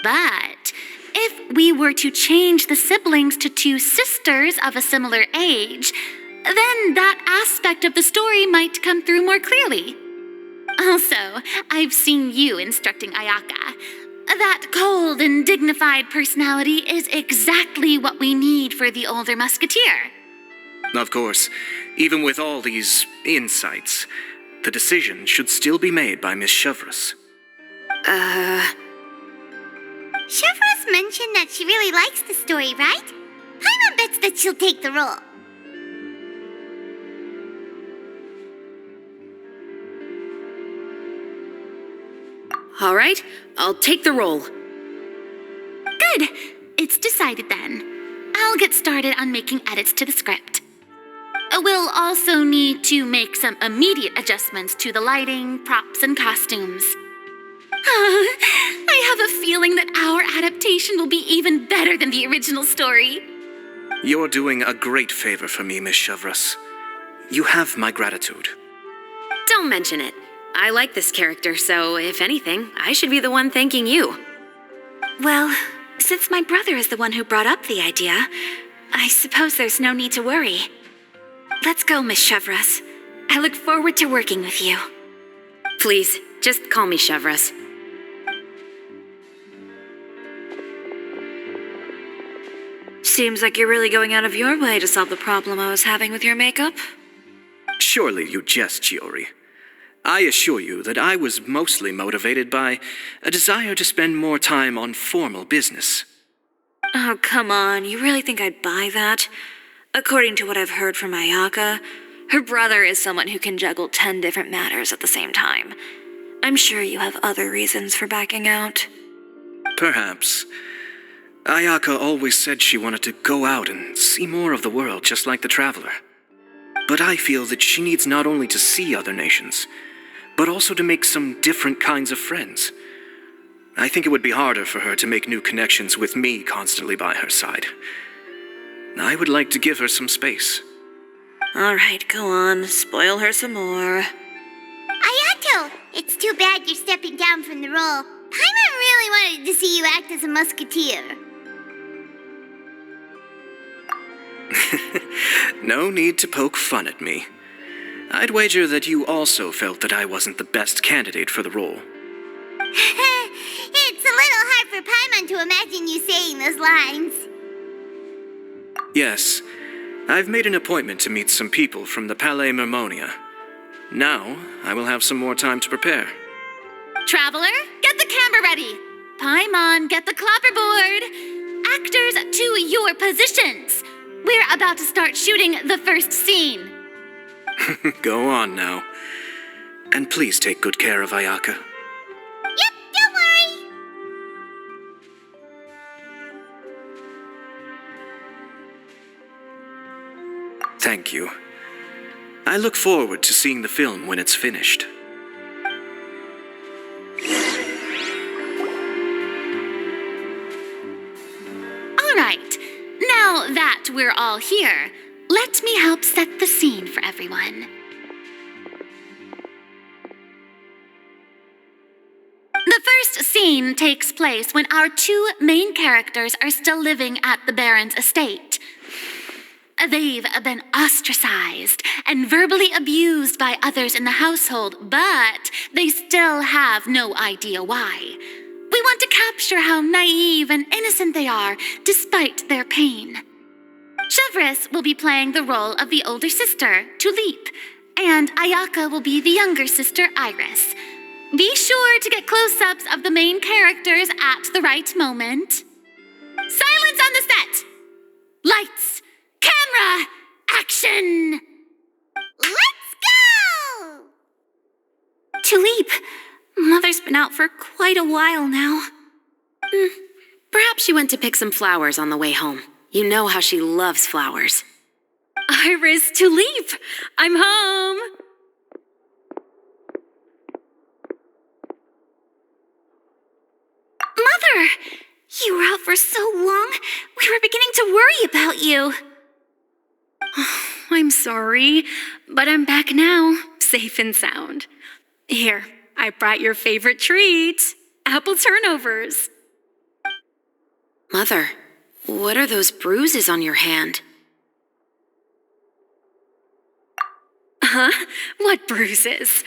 But if we were to change the siblings to two sisters of a similar age, then that aspect of the story might come through more clearly. Also, I've seen you instructing Ayaka. That cold and dignified personality is exactly what we need for the older musketeer. Of course, even with all these insights, the decision should still be made by Miss Chevreuse. Chevreuse mentioned that she really likes the story, right? Paimon bets that she'll take the role. All right, I'll take the role. Good. It's decided then. I'll get started on making edits to the script. We'll also need to make some immediate adjustments to the lighting, props, and costumes. I have a feeling that our adaptation will be even better than the original story. You're doing a great favor for me, Miss Chevreuse. You have my gratitude. Don't mention it. I like this character, so if anything, I should be the one thanking you. Well, since my brother is the one who brought up the idea, I suppose there's no need to worry. Let's go, Miss Chevreuse. I look forward to working with you. Please, just call me Chevreuse. Seems like you're really going out of your way to solve the problem I was having with your makeup. Surely you jest, Chiori. I assure you that I was mostly motivated by a desire to spend more time on formal business. Oh, come on. You really think I'd buy that? According to what I've heard from Ayaka, her brother is someone who can juggle 10 different matters at the same time. I'm sure you have other reasons for backing out. Perhaps. Ayaka always said she wanted to go out and see more of the world, just like the Traveler. But I feel that she needs not only to see other nations, but also to make some different kinds of friends. I think it would be harder for her to make new connections with me constantly by her side. I would like to give her some space. All right, go on. Spoil her some more. Ayato, it's too bad you're stepping down from the role. Paimon really wanted to see you act as a musketeer. No need to poke fun at me. I'd wager that you also felt that I wasn't the best candidate for the role. It's a little hard for Paimon to imagine you saying those lines. Yes, I've made an appointment to meet some people from the Palais Mermonia. Now, I will have some more time to prepare. Traveler, get the camera ready. Paimon, get the clapperboard. Actors, to your positions. We're about to start shooting the first scene. Go on now. And please take good care of Ayaka. Yep, don't worry. Thank you. I look forward to seeing the film when it's finished. All right, now that we're all here, let me help set the scene for everyone. The first scene takes place when our two main characters are still living at the Baron's estate. They've been ostracized and verbally abused by others in the household, but they still have no idea why. We want to capture how naive and innocent they are despite their pain. Chevreuse will be playing the role of the older sister, Tulip, and Ayaka will be the younger sister, Iris. Be sure to get close-ups of the main characters at the right moment. Silence on the set! Lights! Camera! Action! Let's go! Tulip, Mother's been out for quite a while now. Perhaps she went to pick some flowers on the way home. You know how she loves flowers. Iris, Tulip, I'm home. Mother, you were out for so long, we were beginning to worry about you. I'm sorry, but I'm back now, safe and sound. Here, I brought your favorite treat, apple turnovers. Mother, what are those bruises on your hand? Huh? What bruises?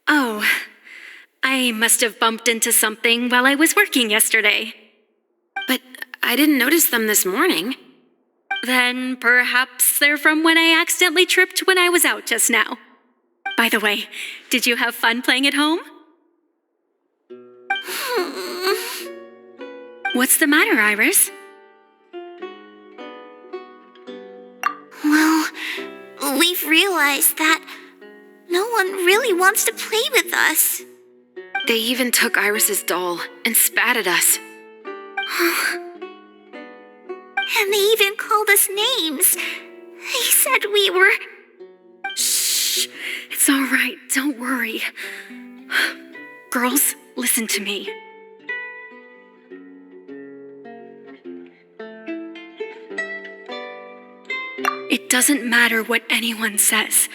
Oh, I must have bumped into something while I was working yesterday. But I didn't notice them this morning. Then perhaps they're from when I accidentally tripped when I was out just now. By the way, did you have fun playing at home? What's the matter, Iris? Well, we've realized that no one really wants to play with us. They even took Iris's doll and spat at us. And they even called us names. They said we were... Shh, it's all right, don't worry. Girls, listen to me. It doesn't matter what anyone says.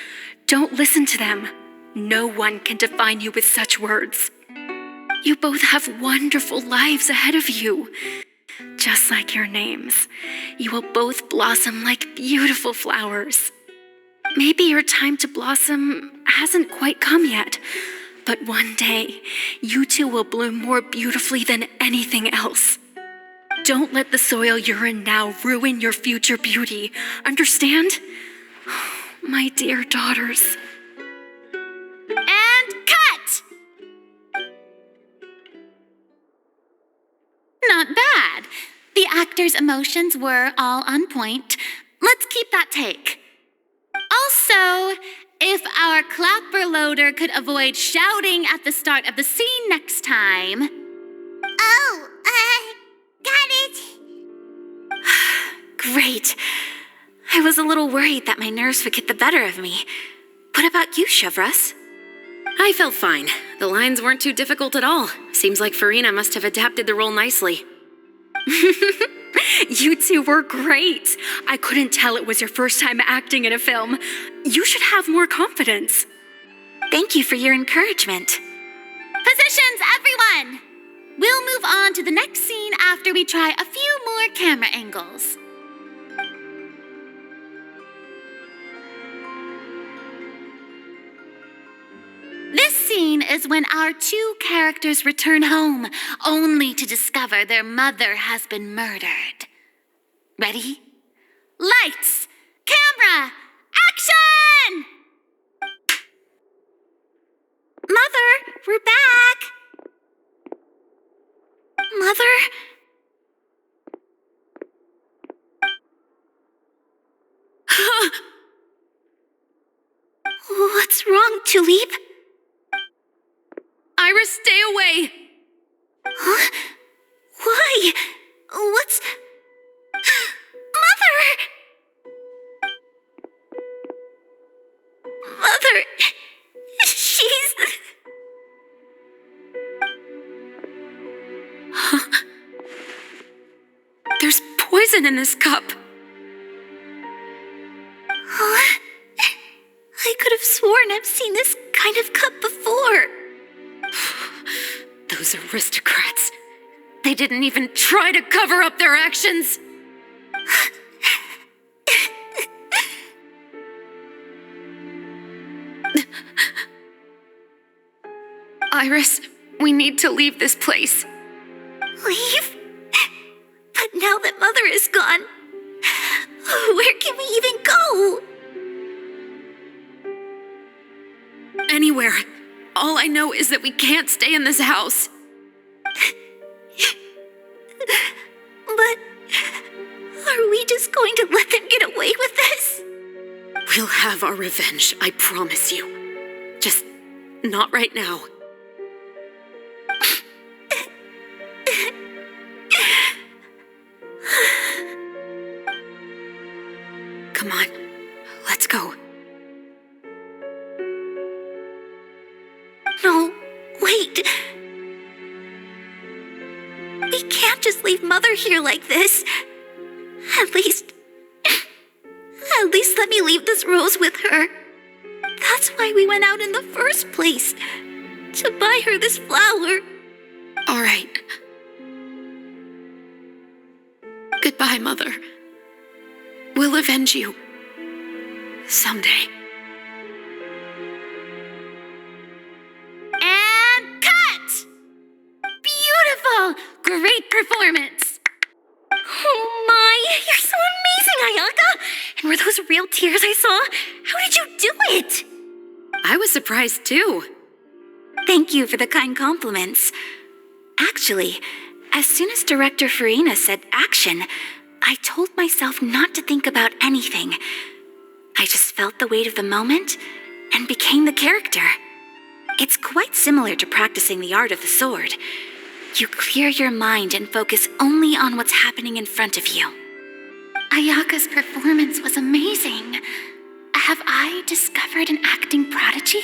Don't listen to them. No one can define you with such words. You both have wonderful lives ahead of you. Just like your names, you will both blossom like beautiful flowers. Maybe your time to blossom hasn't quite come yet, but one day, you two will bloom more beautifully than anything else. Don't let the soil you're in now ruin your future beauty. Understand? My dear daughters. And cut! Not bad. The actor's emotions were all on point. Let's keep that take. Also, if our clapper loader could avoid shouting at the start of the scene next time. Oh, got it. Great. I was a little worried that my nerves would get the better of me. What about you, Chevros? I felt fine. The lines weren't too difficult at all. Seems like Farina must have adapted the role nicely. You two were great. I couldn't tell it was your first time acting in a film. You should have more confidence. Thank you for your encouragement. Positions, everyone! We'll move on to the next scene after we try a few more camera angles. This scene is when our two characters return home, only to discover their mother has been murdered. Ready? Lights! Camera! Action! Mother, we're back. Mother? What's wrong, Tulip? Iris, stay away! Huh? Why? What's... Mother, she's... There's poison in this cup. Huh? I could have sworn I've seen this kind of cup before. Those aristocrats. They didn't even try to cover up their actions. Iris, we need to leave this place. Leave? But now that Mother is gone, where can we even go? Anywhere. All I know is that we can't stay in this house. But are we just going to let them get away with this? We'll have our revenge, I promise you. Just not right now. Come on, let's go. No, wait. We can't just leave Mother here like this. At At least let me leave this rose with her. That's why we went out in the first place. To buy her this flower. All right. Goodbye, Mother. We'll avenge you. Someday. And cut! Beautiful! Great performance! Oh my, you're so amazing, Ayaka! And were those real tears I saw? How did you do it? I was surprised too. Thank you for the kind compliments. Actually, as soon as Director Farina said action, I told myself not to think about anything. I just felt the weight of the moment and became the character. It's quite similar to practicing the art of the sword. You clear your mind and focus only on what's happening in front of you. Ayaka's performance was amazing. Have I discovered an acting prodigy?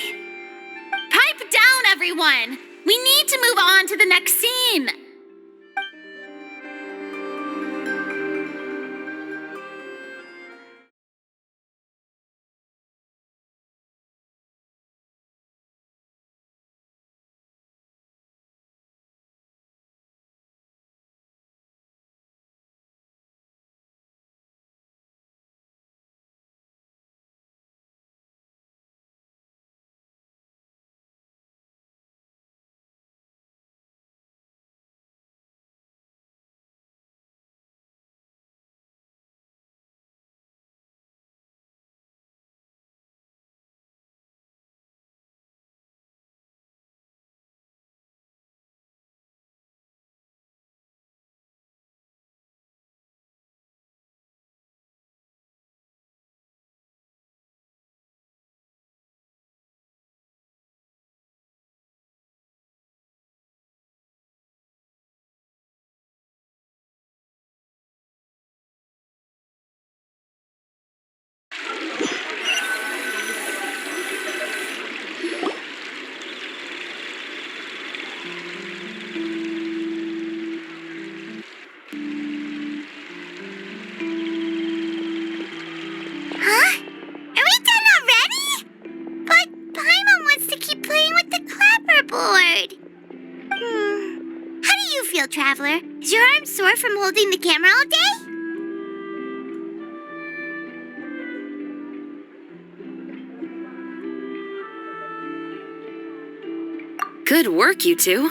Pipe down, everyone! We need to move on to the next scene! Huh? Are we done already? But Paimon wants to keep playing with the clapperboard. How do you feel, Traveler? Is your arm sore from holding the camera all day? Good work, you two.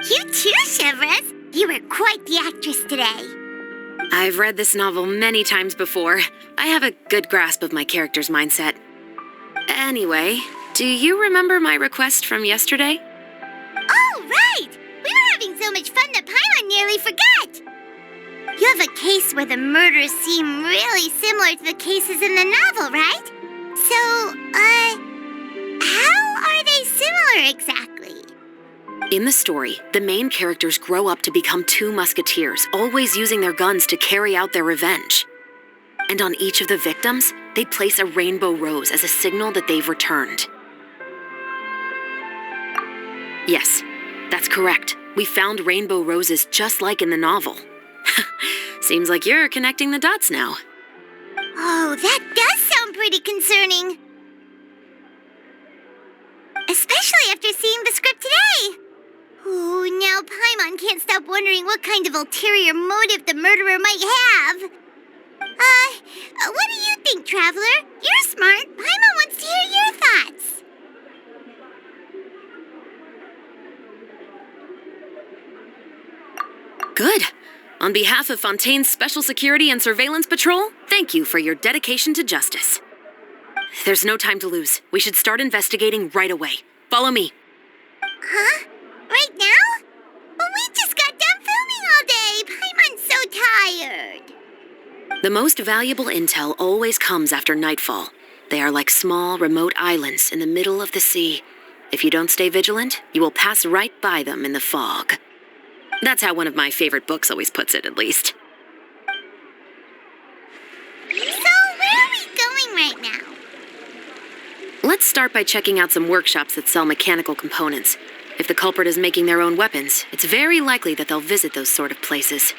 You too, Shivers. You were quite the actress today. I've read this novel many times before. I have a good grasp of my character's mindset. Anyway, do you remember my request from yesterday? Oh, right! We were having so much fun that Paimon nearly forgot. You have a case where the murders seem really similar to the cases in the novel, right? So, how are they similar exactly? In the story, the main characters grow up to become two musketeers, always using their guns to carry out their revenge. And on each of the victims, they place a rainbow rose as a signal that they've returned. Yes, that's correct. We found rainbow roses just like in the novel. Seems like you're connecting the dots now. Oh, that does sound pretty concerning. Especially after seeing the script today. Ooh, now Paimon can't stop wondering what kind of ulterior motive the murderer might have. What do you think, Traveler? You're smart. Paimon wants to hear your thoughts. Good. On behalf of Fontaine's Special Security and Surveillance Patrol, thank you for your dedication to justice. There's no time to lose. We should start investigating right away. Follow me. Huh? Right now? But we just got done filming all day. Paimon's so tired. The most valuable intel always comes after nightfall. They are like small, remote islands in the middle of the sea. If you don't stay vigilant, you will pass right by them in the fog. That's how one of my favorite books always puts it, at least. So, where are we going right now? Let's start by checking out some workshops that sell mechanical components. If the culprit is making their own weapons, it's very likely that they'll visit those sort of places.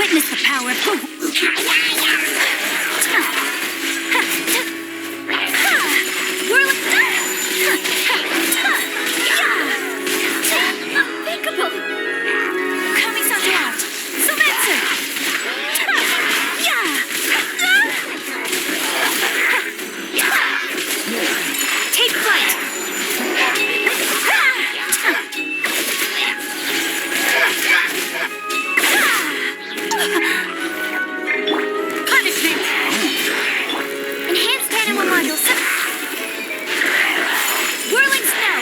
Witness the power of... Unthinkable! Kami-san's out! Sumetsu! Take flight! Punishment! Enhanced animal module. Whirling snow!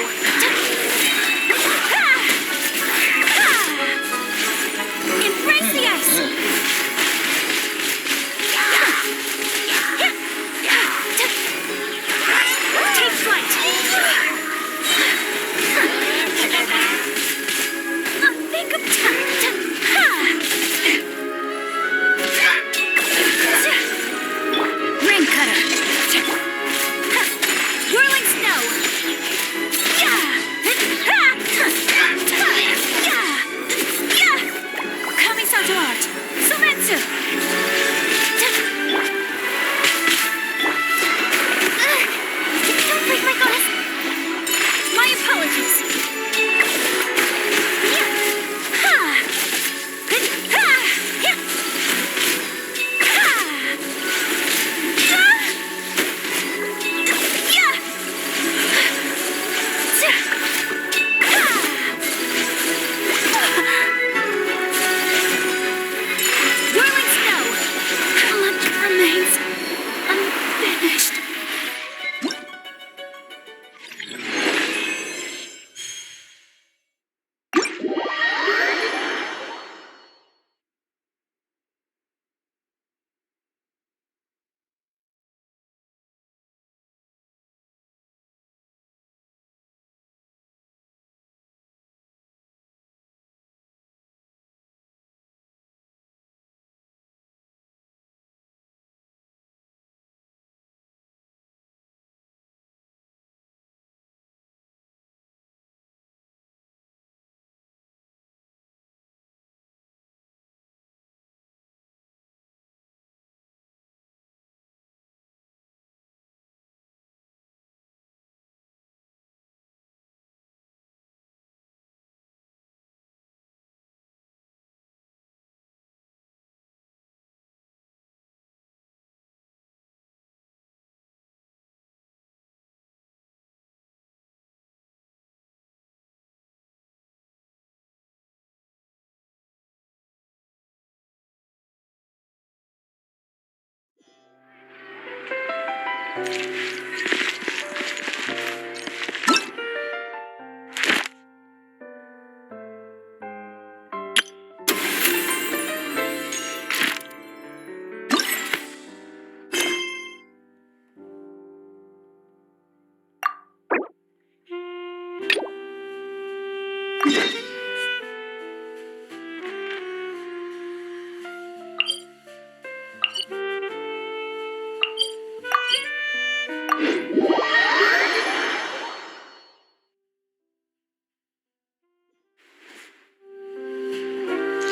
Embrace the ice! Take flight! Ring cutter! Whirling snow! Kami-san's art! Sumetsu! Don't break my glass! My apologies! Whirling snow! Much remains unfinished.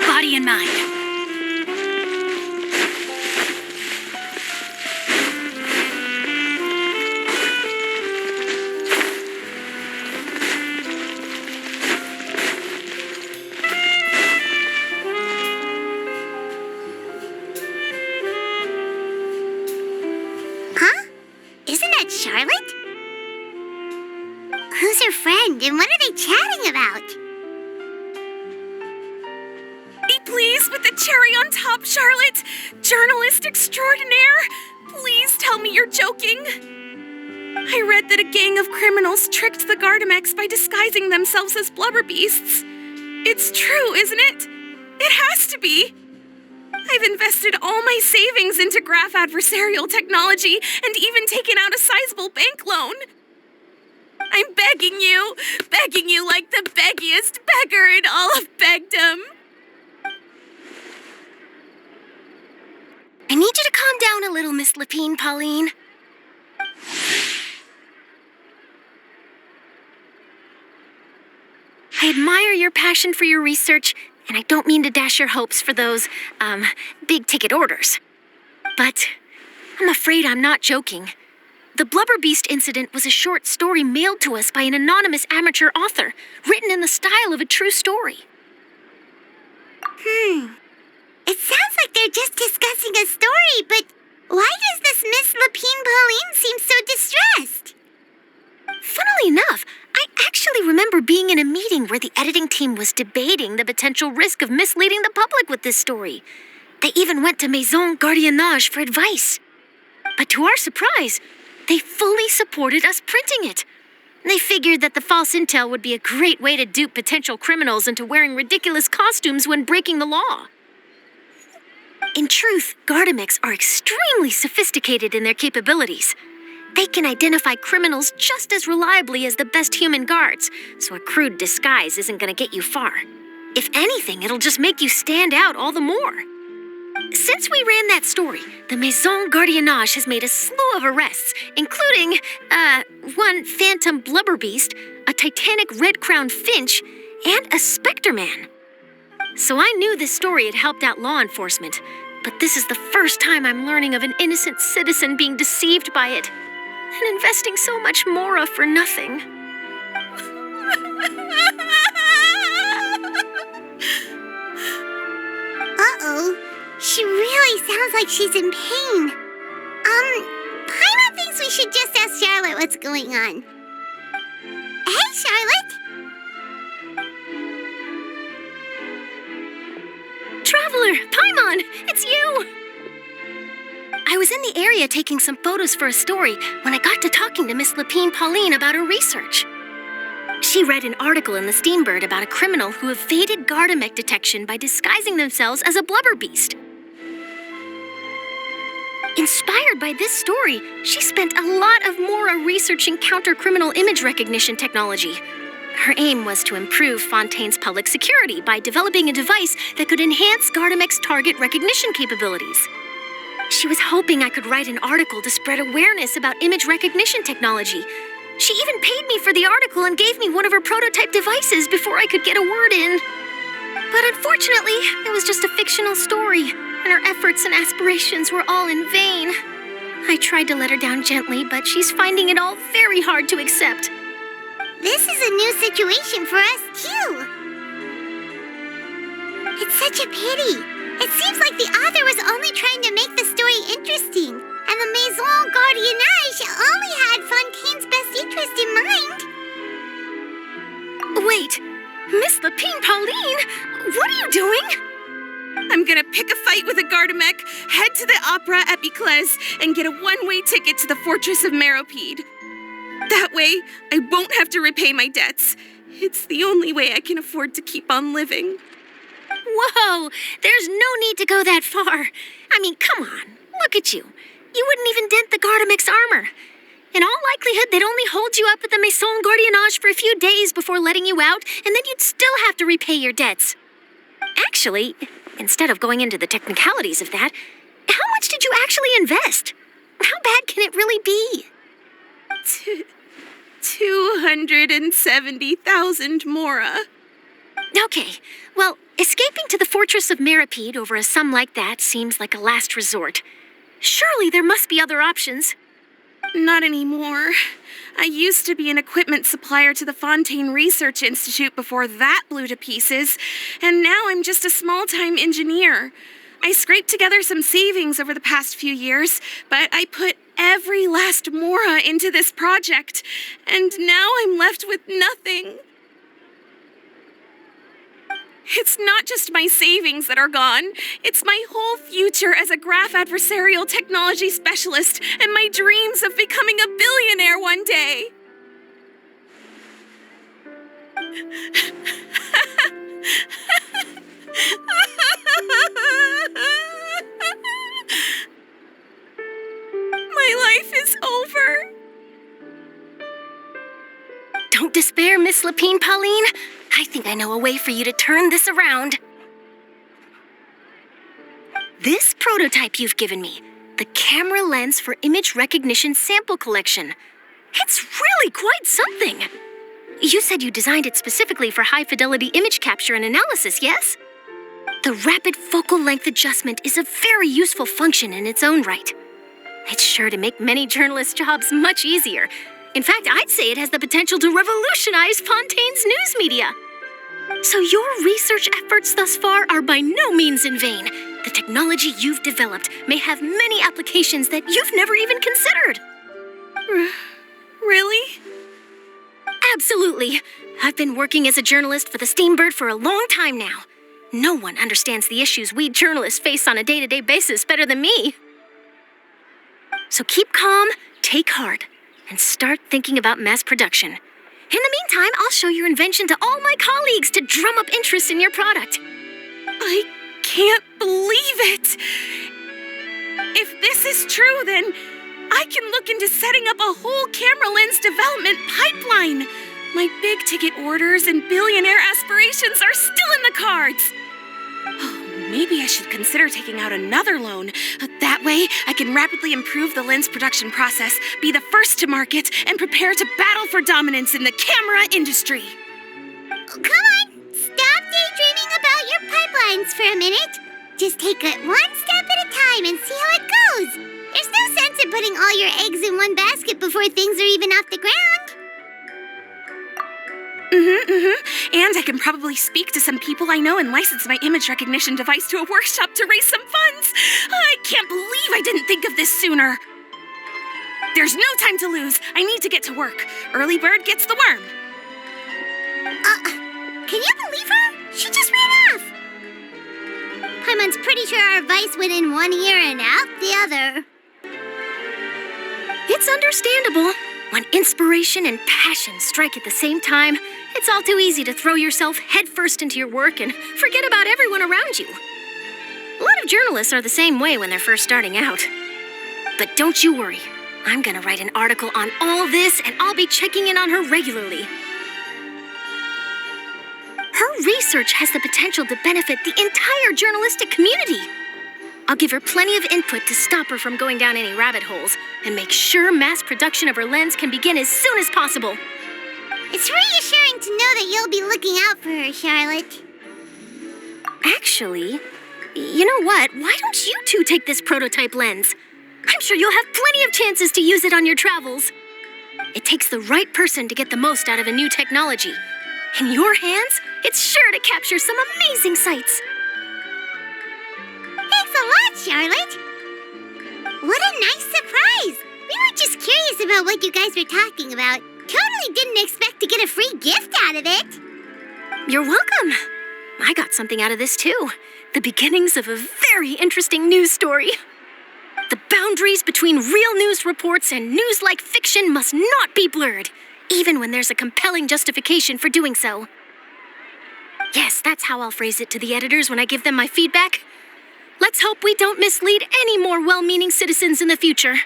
Body and mind. Huh? Isn't that Charlotte? Who's her friend and what are they chatting about? Be pleased with the cherry on top, Charlotte. Journalist extraordinaire. Please tell me you're joking. I read that a gang of criminals tricked the Gardamex by disguising themselves as blubber beasts. It's true, isn't it? It has to be. I've invested all my savings into graph adversarial technology and even taken out a sizable bank loan. I'm begging you like the beggiest beggar in all of begdom. I need you to calm down a little, Miss Lapine, Pauline. I admire your passion for your research And I don't mean to dash your hopes for those, big-ticket orders. But I'm afraid I'm not joking. The Blubber Beast incident was a short story mailed to us by an anonymous amateur author, written in the style of a true story. It sounds like they're just discussing a story, but why does this Miss Lapine Pauline seem so distressed? Funnily enough, I actually remember being in a meeting where the editing team was debating the potential risk of misleading the public with this story. They even went to Maison Gardiennage for advice. But to our surprise, they fully supported us printing it. They figured that the false intel would be a great way to dupe potential criminals into wearing ridiculous costumes when breaking the law. In truth, Gardamex are extremely sophisticated in their capabilities. They can identify criminals just as reliably as the best human guards, so a crude disguise isn't going to get you far. If anything, it'll just make you stand out all the more. Since we ran that story, the Maison Gardiennage has made a slew of arrests, including, one phantom blubber beast, a titanic red-crowned finch, and a specter man. So I knew this story had helped out law enforcement, but this is the first time I'm learning of an innocent citizen being deceived by it, and investing so much mora for nothing. Uh-oh. She really sounds like she's in pain. Paimon thinks we should just ask Charlotte what's going on. Hey, Charlotte! Traveler, Paimon, it's you! I was in the area taking some photos for a story when I got to talking to Miss Lapine Pauline about her research. She read an article in the Steambird about a criminal who evaded Gardamex detection by disguising themselves as a blubber beast. Inspired by this story, she spent a lot of mora researching counter-criminal image recognition technology. Her aim was to improve Fontaine's public security by developing a device that could enhance Gardamex target recognition capabilities. She was hoping I could write an article to spread awareness about image recognition technology. She even paid me for the article and gave me one of her prototype devices before I could get a word in. But unfortunately, it was just a fictional story, and her efforts and aspirations were all in vain. I tried to let her down gently, but she's finding it all very hard to accept. This is a new situation for us, too. It's such a pity. It seems like the author was only trying to make the story interesting, and the Maison Gardiennage only had Fontaine's best interest in mind. Wait, Miss Lapine Pauline, what are you doing? I'm gonna pick a fight with a Gardamex, head to the opera at Biclez, and get a one-way ticket to the Fortress of Meropide. That way, I won't have to repay my debts. It's the only way I can afford to keep on living. Whoa, there's no need to go that far. I mean, come on, look at you. You wouldn't even dent the Gardamex armor. In all likelihood, they'd only hold you up at the Maison Gardiennage for a few days before letting you out, and then you'd still have to repay your debts. Actually, instead of going into the technicalities of that, how much did you actually invest? How bad can it really be? 270,000 mora. Okay, well, escaping to the Fortress of Meropide over a sum like that seems like a last resort. Surely there must be other options. Not anymore. I used to be an equipment supplier to the Fontaine Research Institute before that blew to pieces, and now I'm just a small-time engineer. I scraped together some savings over the past few years, but I put every last mora into this project, and now I'm left with nothing. It's not just my savings that are gone. It's my whole future as a graph adversarial technology specialist and my dreams of becoming a billionaire one day. My life is over. Don't despair, Miss Lapine Pauline. I think I know a way for you to turn this around. This prototype you've given me, the camera lens for image recognition sample collection. It's really quite something. You said you designed it specifically for high-fidelity image capture and analysis, yes? The rapid focal length adjustment is a very useful function in its own right. It's sure to make many journalists' jobs much easier. In fact, I'd say it has the potential to revolutionize Fontaine's news media. So your research efforts thus far are by no means in vain. The technology you've developed may have many applications that you've never even considered. Really? Absolutely. I've been working as a journalist for the Steambird for a long time now. No one understands the issues we journalists face on a day-to-day basis better than me. So keep calm, take heart, and start thinking about mass production. In the meantime, I'll show your invention to all my colleagues to drum up interest in your product. I can't believe it! If this is true, then I can look into setting up a whole camera lens development pipeline. My big-ticket orders and billionaire aspirations are still in the cards. Maybe I should consider taking out another loan. That way, I can rapidly improve the lens production process, be the first to market, and prepare to battle for dominance in the camera industry. Come on, stop daydreaming about your pipelines for a minute. Just take it one step at a time and see how it goes. There's no sense in putting all your eggs in one basket before things are even off the ground. And I can probably speak to some people I know and license my image recognition device to a workshop to raise some funds. I can't believe I didn't think of this sooner. There's no time to lose. I need to get to work. Early bird gets the worm. Can you believe her? She just ran off. Paimon's pretty sure our advice went in one ear and out the other. It's understandable. When inspiration and passion strike at the same time, it's all too easy to throw yourself headfirst into your work and forget about everyone around you. A lot of journalists are the same way when they're first starting out. But don't you worry. I'm gonna write an article on all this, and I'll be checking in on her regularly. Her research has the potential to benefit the entire journalistic community. I'll give her plenty of input to stop her from going down any rabbit holes and make sure mass production of her lens can begin as soon as possible. It's reassuring to know that you'll be looking out for her, Charlotte. Actually, you know what? Why don't you two take this prototype lens? I'm sure you'll have plenty of chances to use it on your travels. It takes the right person to get the most out of a new technology. In your hands, it's sure to capture some amazing sights. Thanks a lot, Charlotte. What a nice surprise. We were just curious about what you guys were talking about. Totally didn't expect to get a free gift out of it. You're welcome. I got something out of this too. The beginnings of a very interesting news story. The boundaries between real news reports and news-like fiction must not be blurred, even when there's a compelling justification for doing so. Yes, that's how I'll phrase it to the editors when I give them my feedback. Let's hope we don't mislead any more well-meaning citizens in the future.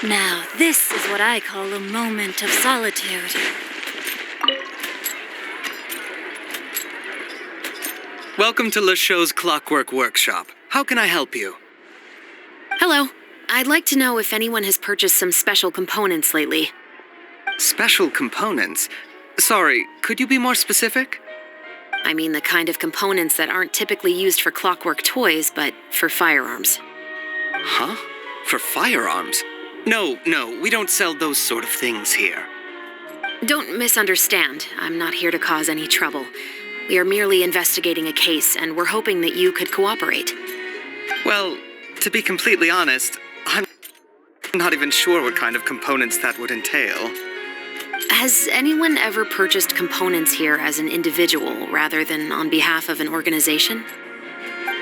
Now, this is what I call a moment of solitude. Welcome to LeChaux's Clockwork Workshop. How can I help you? Hello. I'd like to know if anyone has purchased some special components lately. Special components? Sorry, could you be more specific? I mean the kind of components that aren't typically used for clockwork toys, but for firearms. Huh? For firearms? No, we don't sell those sort of things here. Don't misunderstand. I'm not here to cause any trouble. We are merely investigating a case, and we're hoping that you could cooperate. Well, to be completely honest, I'm not even sure what kind of components that would entail. Has anyone ever purchased components here as an individual rather than on behalf of an organization?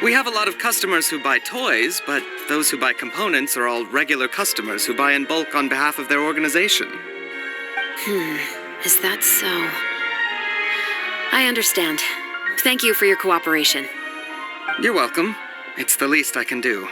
We have a lot of customers who buy toys, but those who buy components are all regular customers who buy in bulk on behalf of their organization. Is that so? I understand. Thank you for your cooperation. You're welcome. It's the least I can do.